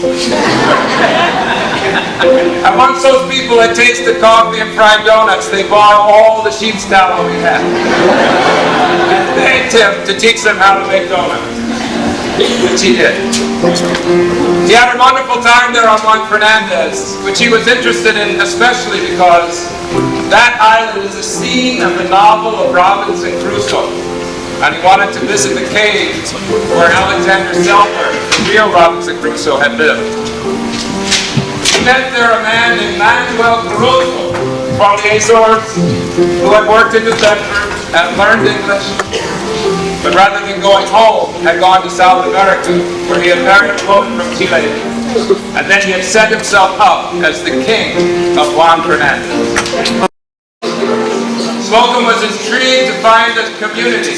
A: And once those people had tasted coffee and fried donuts, they bought all the sheep's tallow he had. And begged him to teach them how to make donuts. Which he did. He had a wonderful time there on Juan Fernandez, which he was interested in especially because that island is a scene of the novel of Robinson Crusoe. And he wanted to visit the cave where Alexander Selkirk, the real Robinson Crusoe, had lived. He met there a man named Manuel Caruso from the Azores who had worked in New Bedford and learned English, but rather than going home, had gone to South America, where he had married a woman from Chile, and then he had set himself up as the king of Juan Fernandez. Slocum was intrigued to find a community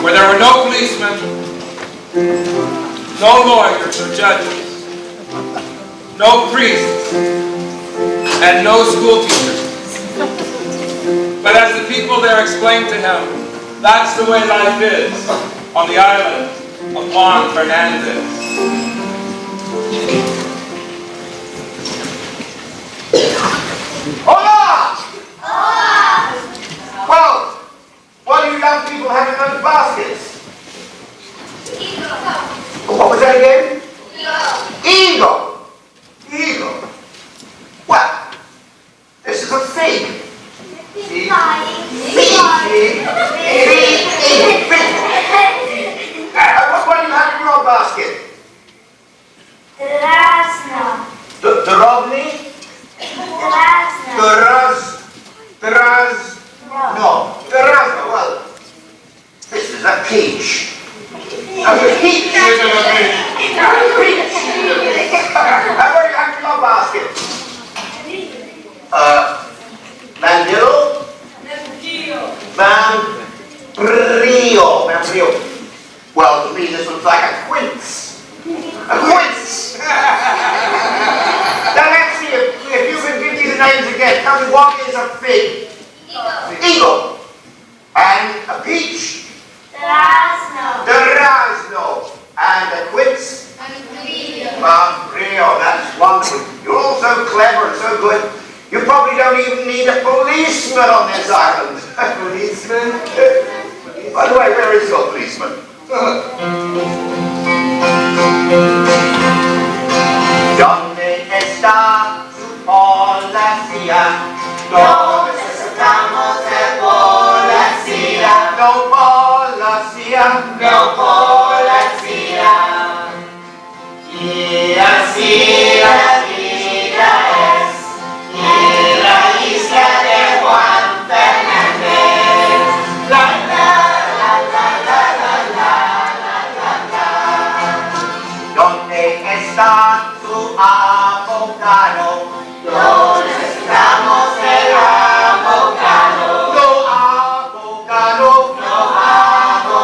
A: where there were no policemen, no lawyers or judges, no priests, and no school teachers. But as the people there explained to him, that's the way life is on the island of Juan Fernandez.
B: Hola! Well, what do you young people have in those baskets? What was that again? Eagle. Eagle. Well, this is a fig. Fig. What do you have in your basket? Drobny? No. Well, this is a peach. A peach. What do you have in your basket? Mandil? Membrio. Well, to me this looks like a quince. A quince! Now let's see if you can give me the names again. Tell me what is a fig? Eagle. And a peach? Durazno. And a quince? Membrio. That's wonderful. You're all so clever and so good. You probably don't even need a policeman on this island. A policeman? By the way, where is your policeman? ¿Dónde está su policía? No necesitamos de policía. No policía. No policía. Y así la vida es. Y la isla de Juan Fernández. ¿Dónde está su abogado? No necesitamos el abogado. No abogado. No abogado.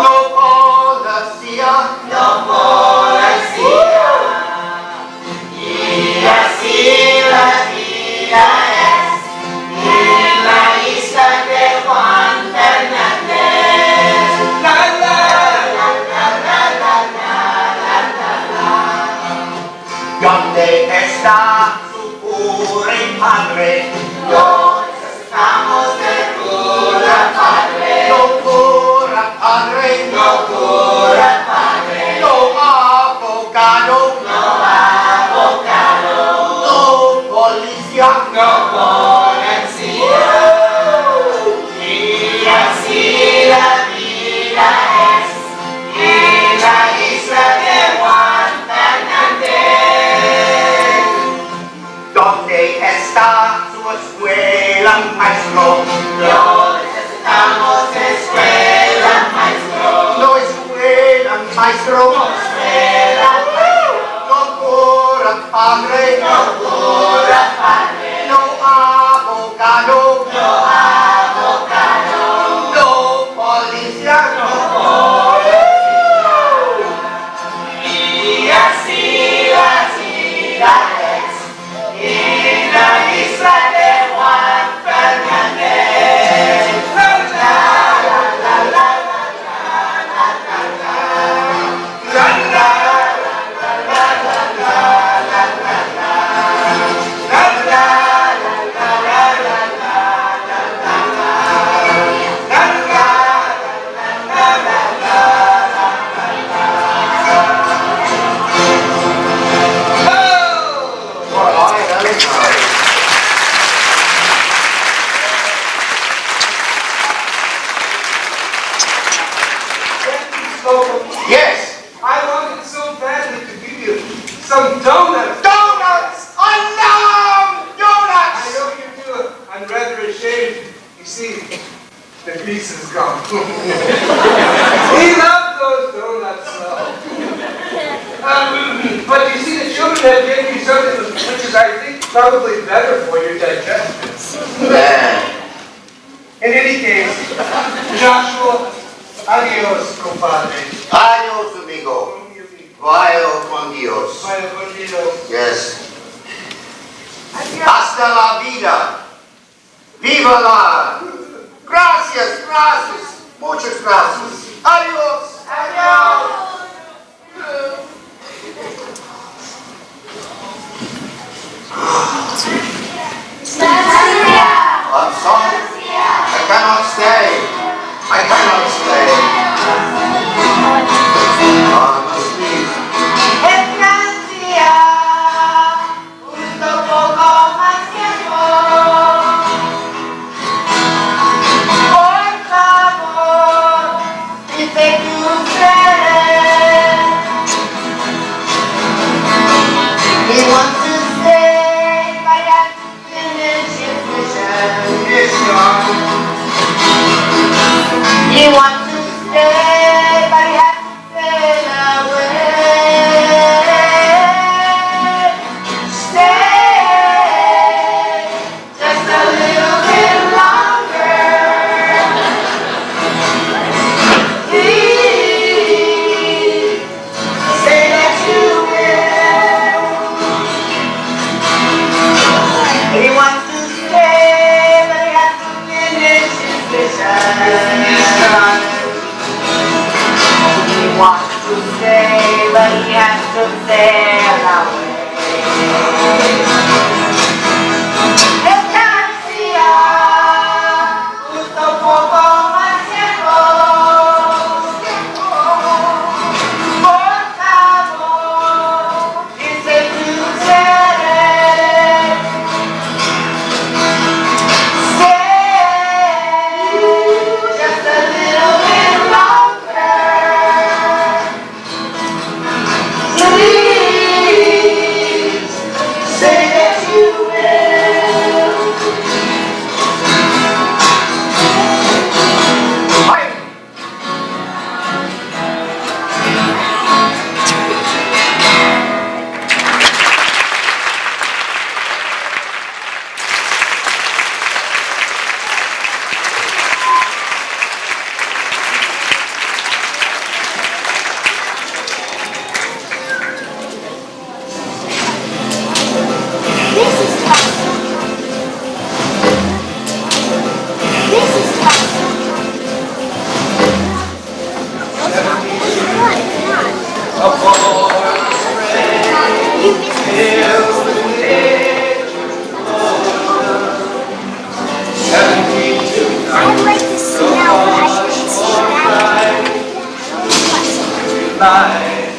B: No policía. No policía.
F: Slocum.
B: Yes.
F: I wanted so badly to give you some donuts.
B: Donuts! I love
F: I
B: donuts!
F: know you do. I'm rather ashamed. You see, the grease is gone. He loved those donuts so. But you see, the children have given you something which is, I think, probably better for your digestion. In any case, Joshua, adios, compadre.
B: Adios, amigo. Vaya con Dios.
F: Vaya con Dios.
B: Yes. Hasta la vida. Viva la. Gracias, gracias. Muchas gracias. Adios.
F: Adios.
B: I'm sorry. I cannot stay. I cannot stay. I must leave.
I: He wants to stay, but I have to finish his mission.
F: Yes, John.
I: He wants to stay, but he has to sail away. Stay just a little bit longer. Please say that you will. He wants to stay, but he has to finish his mission. He wants to stay, but he has to sail away. Estancia, justo poco más tiempo. Por favor, dice tu querer. Stay just a little bit longer. Please say that you will.
D: This is tough. This is tough. You missed it. I'd like to see now, but I can't see that.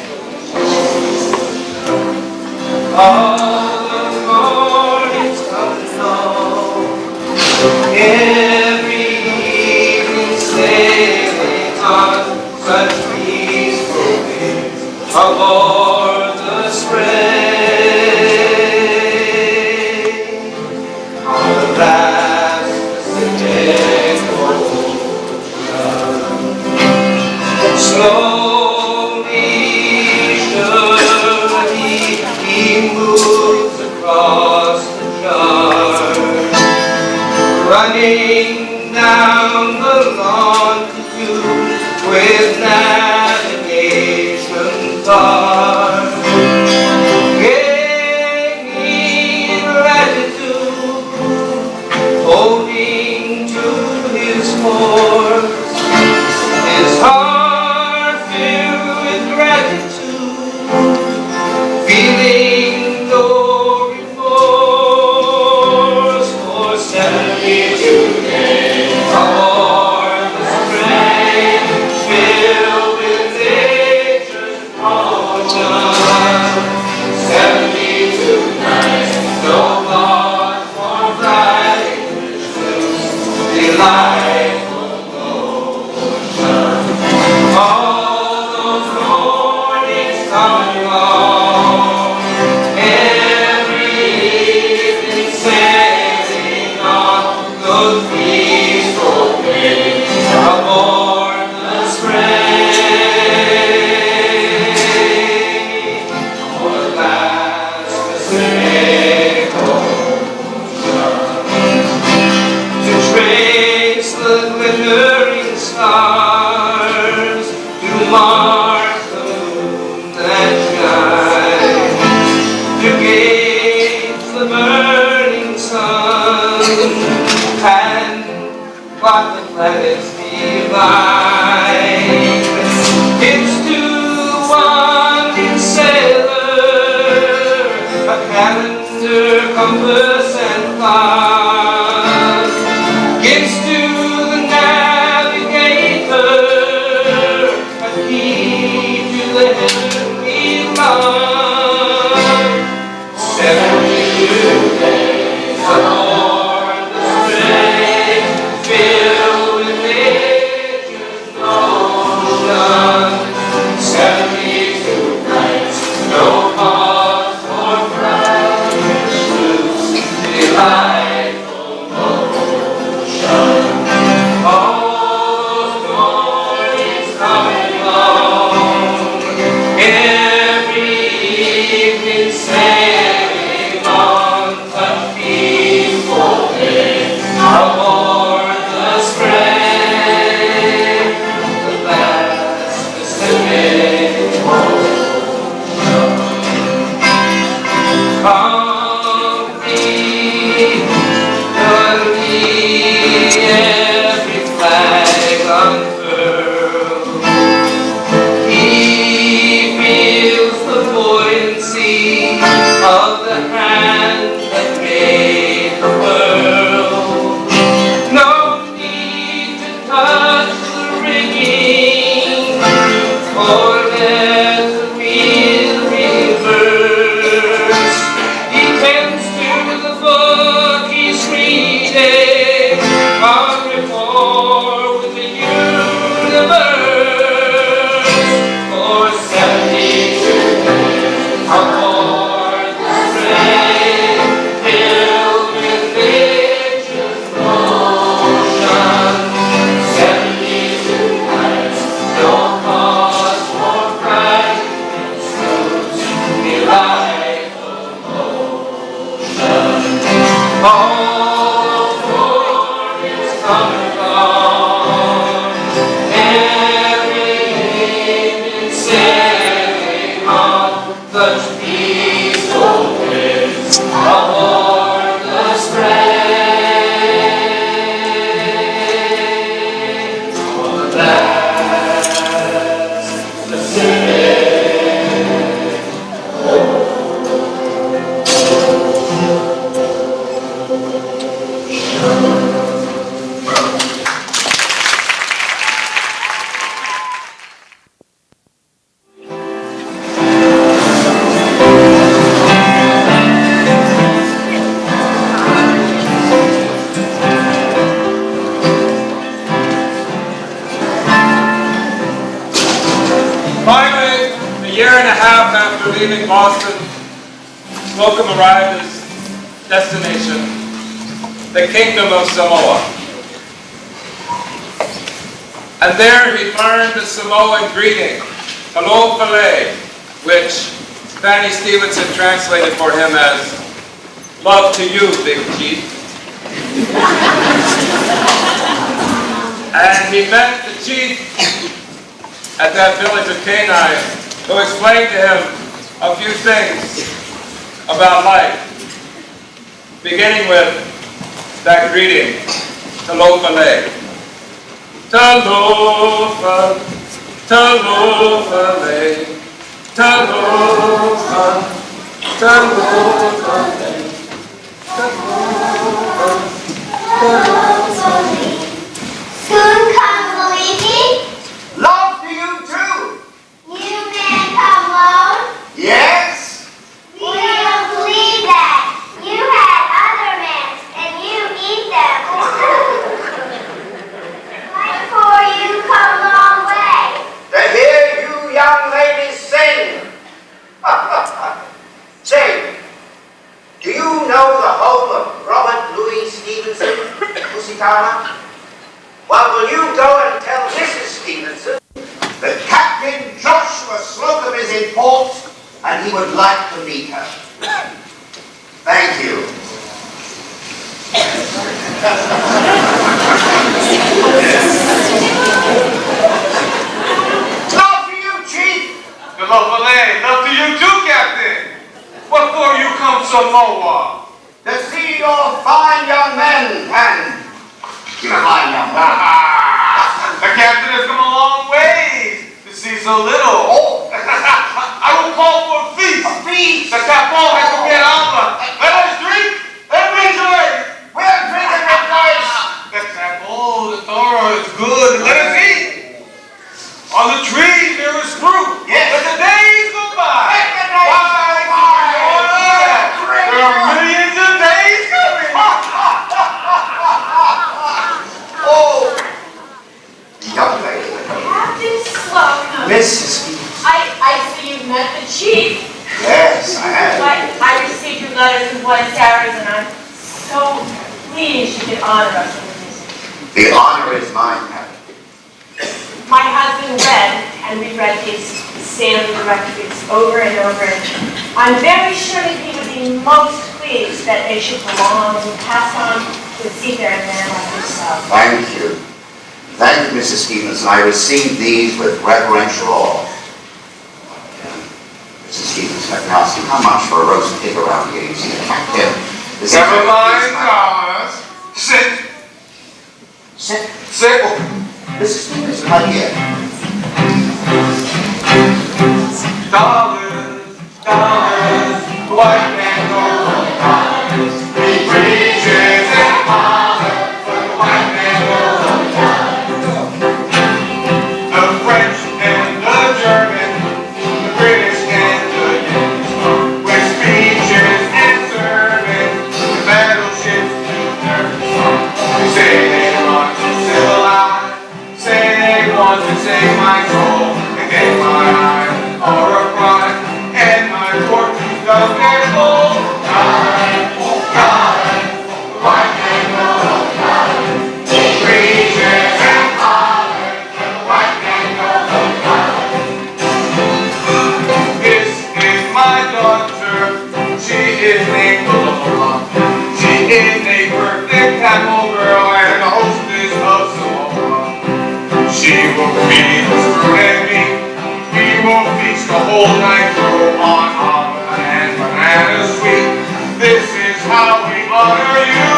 A: All the mornings come snow. Every evening sailing on such peaceful winds aboard the spray. On the vast Pacific ocean, slowly, surely, he moves across the chart, running down the longitude with navigation stars, gaining latitude, holding to his course, his heart filled with gratitude, feeling no remorse for 72 days aboard the spray, filled with nature's motion. 72 nights, no pause for flight, delightful
F: glittering stars to mark the moon that shines, to gauge the burning sun and what the planets divine. It's to one sailor a calendar, compass, and clock gives to the navigator a key to the heavenly light. 72 days aboard the spray, filled with nature's motion. 72 nights, no pause for precious delightful motion. Oh, the morning's coming on, every evening sailing on the peaceful day aboard the spray, the vast Pacific Ocean. Come be, every flag unfurled. He feels the buoyancy of the hand that made the world. No need to touch the rigging or let the wheel reverse. He tends to the book he's reading, on rapport with the universe. For 72 days aboard the spray, filled with nature's motion. 72 nights, no cause for pride, it's delightful motion. All mornings come and gone, every evening sailing on such peaceful winds aboard the spray. For the vast Pacific.
A: Finally, a year and a half after leaving Boston, Slocum arrived at his destination, the Kingdom of Samoa. And there he learned the Samoan greeting, "Alo Pele," which Fanny Stevenson translated for him as, "Love to you, Big Chief." And he met the chief at that village of Kenai, who explained to him a few things about life, beginning with that greeting, "Talofale." Talofa, talofale, talofa, talofale, talofale.
D: Soon come, Luigi.
B: Love to you too.
D: You men come alone.
B: Yes?
D: We don't believe that. You had other men, and you eat them. Why for you come a long way?
B: To hear you young ladies sing. Say, do you know the home of Robert Louis Stevenson, Usitama? Well, will you go and tell Mrs. Stevenson that Captain Joshua Slocum is in port and he would like to meet her? Thank you.
A: Samoa.
B: To see your fine young men and fine young women.
A: The captain has come a long way to see so little.
B: Oh,
A: I will call for a feast.
B: a feast!
A: The capon has to get out. Let us drink and rejoice.
B: We'll drink and rejoice!
A: The capon, the toro is good. Let us eat. On the trees there is fruit.
B: Yes.
A: Let the days go by.
B: Let the days go by.
A: There are millions of days coming.
B: Oh, young lady.
H: Captain Slocum.
B: Mrs.
H: I see you've met the chief.
B: Yes, I have.
H: I received your letters in Buenos Aires, and I'm so pleased you could honor us with a visit.
B: The honor is mine, Captain.
H: My husband read and reread his Stanley records over and over, and I'm very sure that he would be most pleased that they should belong and pass on to a seafaring man like yourself.
B: Thank you. Thank you, Mrs. Stevenson. I received these with reverential awe. Mrs. Stevenson, I can ask you how much for a roast pig around here? You see, the captain.
A: Never mind, Thomas. Sit.
B: Sit.
A: Sit.
B: Mrs. Stevenson, my dear.
A: Dollars, dollars, white man goes dollars. He preaches and hollers, but the white man goes dollars. The French and the German, the British and the Yankees, with speeches and sermons, the battleships do their song. They say they want to civilize, say they want to save my soul, and get my eyes or a crime, and my fortune does get full. God, the white man goes dollars. He preaches and hollers, but the white man goes dollars. This is my daughter, she is named Lola. She is a perfect camel girl and a hostess of Samoa. She will feed us fruit and meat. We will feast the whole night through on almond and banana sweet. This is how we honor you.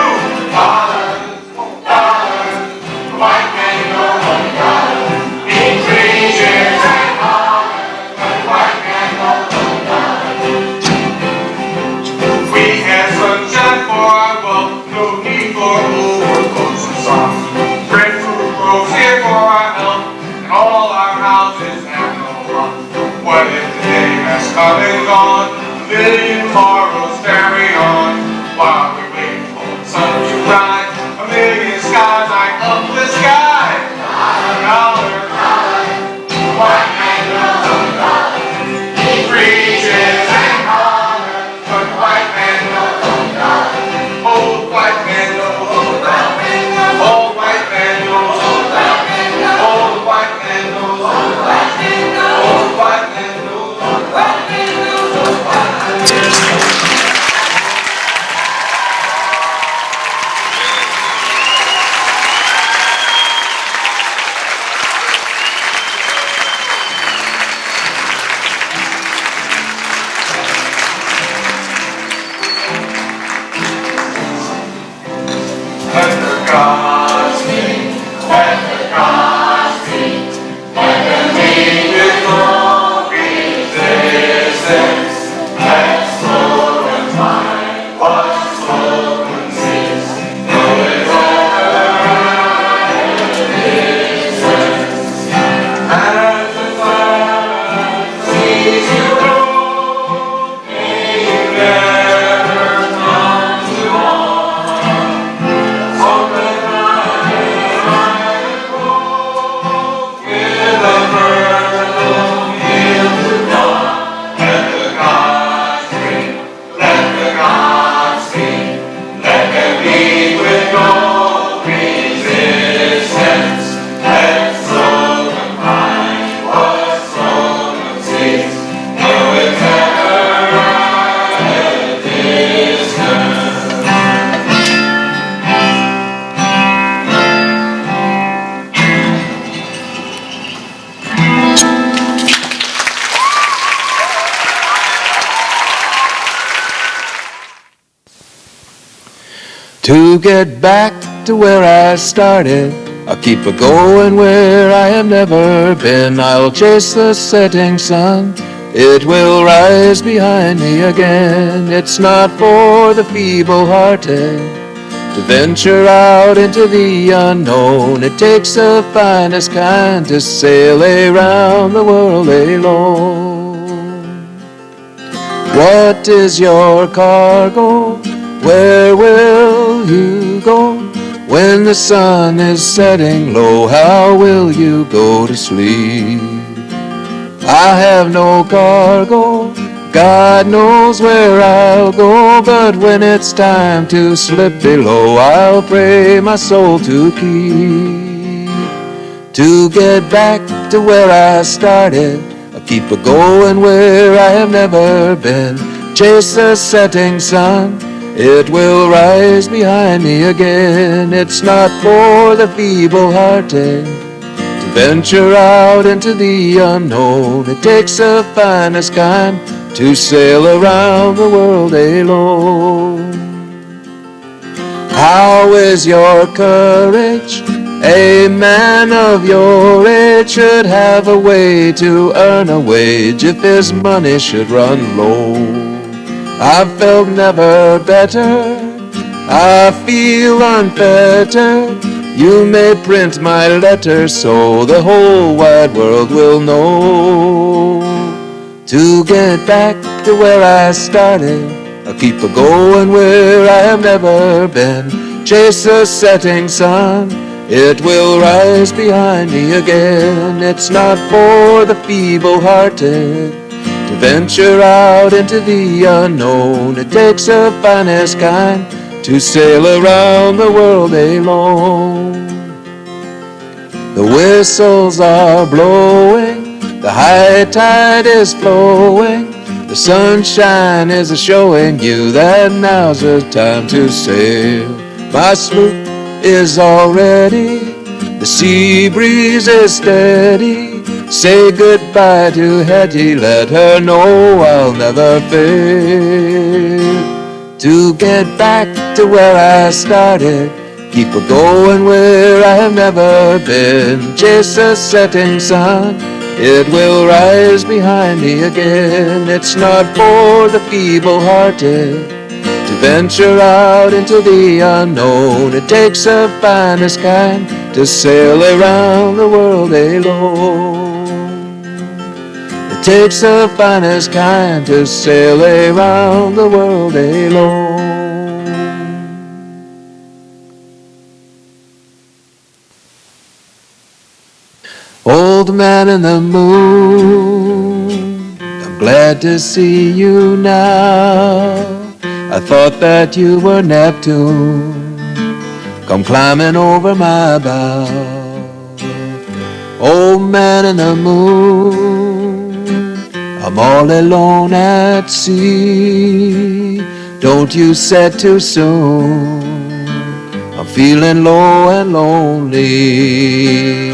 A: Dollars, dollars, the white man goes dollars. He preaches and hollers, but the white man goes dollars. We have sunshine for our wealth, no need for overcoats and socks. Bread fruit grows here for our health, and all our houses have no luck. What if the day has come and gone? A million morrows carry on, while
J: To get back to where I started, I'll keep a going where I have never been. I'll chase the setting sun, it will rise behind me again. It's not for the feeble-hearted to venture out into the unknown. It takes the finest kind to sail around the world alone. What is your cargo? Where will you go? When the sun is setting low, how will you go to sleep? I have no cargo, God knows where I'll go, but when it's time to slip below, I'll pray my soul to keep. To get back to where I started, I'll keep a going where I have never been. Chase the setting sun, it will rise behind me again. It's not for the feeble-hearted to venture out into the unknown. It takes the finest kind to sail around the world alone. How is your courage? A man of your age should have a way to earn a wage if his money should run low. I've felt never better, I feel unfettered. You may print my letter so the whole wide world will know. To get back to where I started, I'll keep a going where I have never been. Chase the setting sun, it will rise behind me again. It's not for the feeble-hearted to venture out into the unknown. It takes the finest kind to sail around the world alone. The whistles are blowing, the high tide is flowing, the sunshine is showing you that now's the time to sail. My sloop is all ready, the sea breeze is steady. Say goodbye to Hetty, let her know I'll never fail. To get back to where I started, keep a going where I have never been. Chase the setting sun, it will rise behind me again. It's not for the feeble-hearted to venture out into the unknown. It takes the finest kind to sail around the world alone. It takes the finest kind to sail around the world alone. Old man in the moon, I'm glad to see you now. I thought that you were Neptune, come climbing over my bow. Old man in the moon, I'm all alone at sea. Don't you set too soon, I'm feeling low and lonely.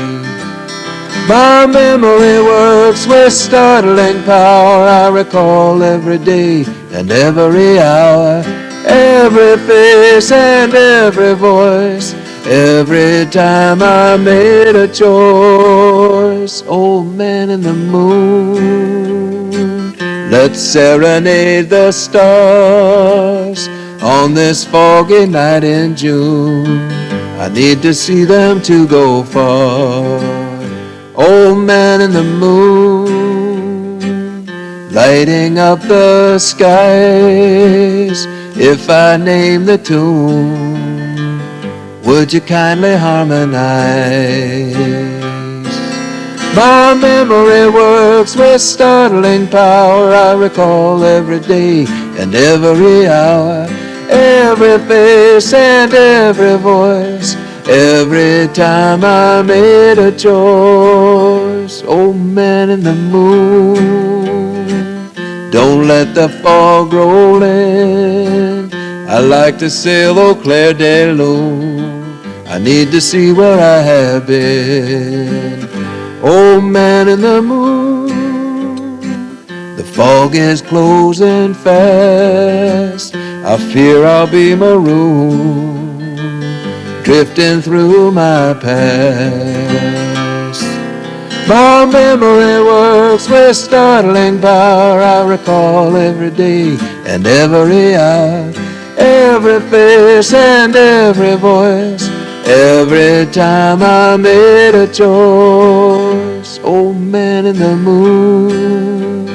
J: My memory works with startling power. I recall every day and every hour, every face and every voice, every time I made a choice. Old man in the moon, let's serenade the stars on this foggy night in June. I need to see them to go far. Old man in the moon, lighting up the skies. If I name the tune, would you kindly harmonize? My memory works with startling power. I recall every day and every hour, every face and every voice, every time I made a choice. Old man in the moon, don't let the fog roll in. I like to sail Eau Claire de Lune. I need to see where I have been. Old man in the moon, the fog is closing fast. I fear I'll be marooned drifting through my past. My memory works with startling power. I recall every day and every hour, every face and every voice, every time I made a choice. Oh man in the moon,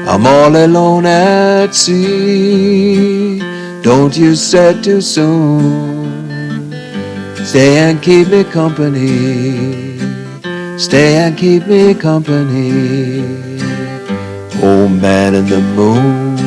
J: I'm all alone at sea. Don't you set too soon. Stay and keep me company. Stay and keep me company. Oh man in the moon.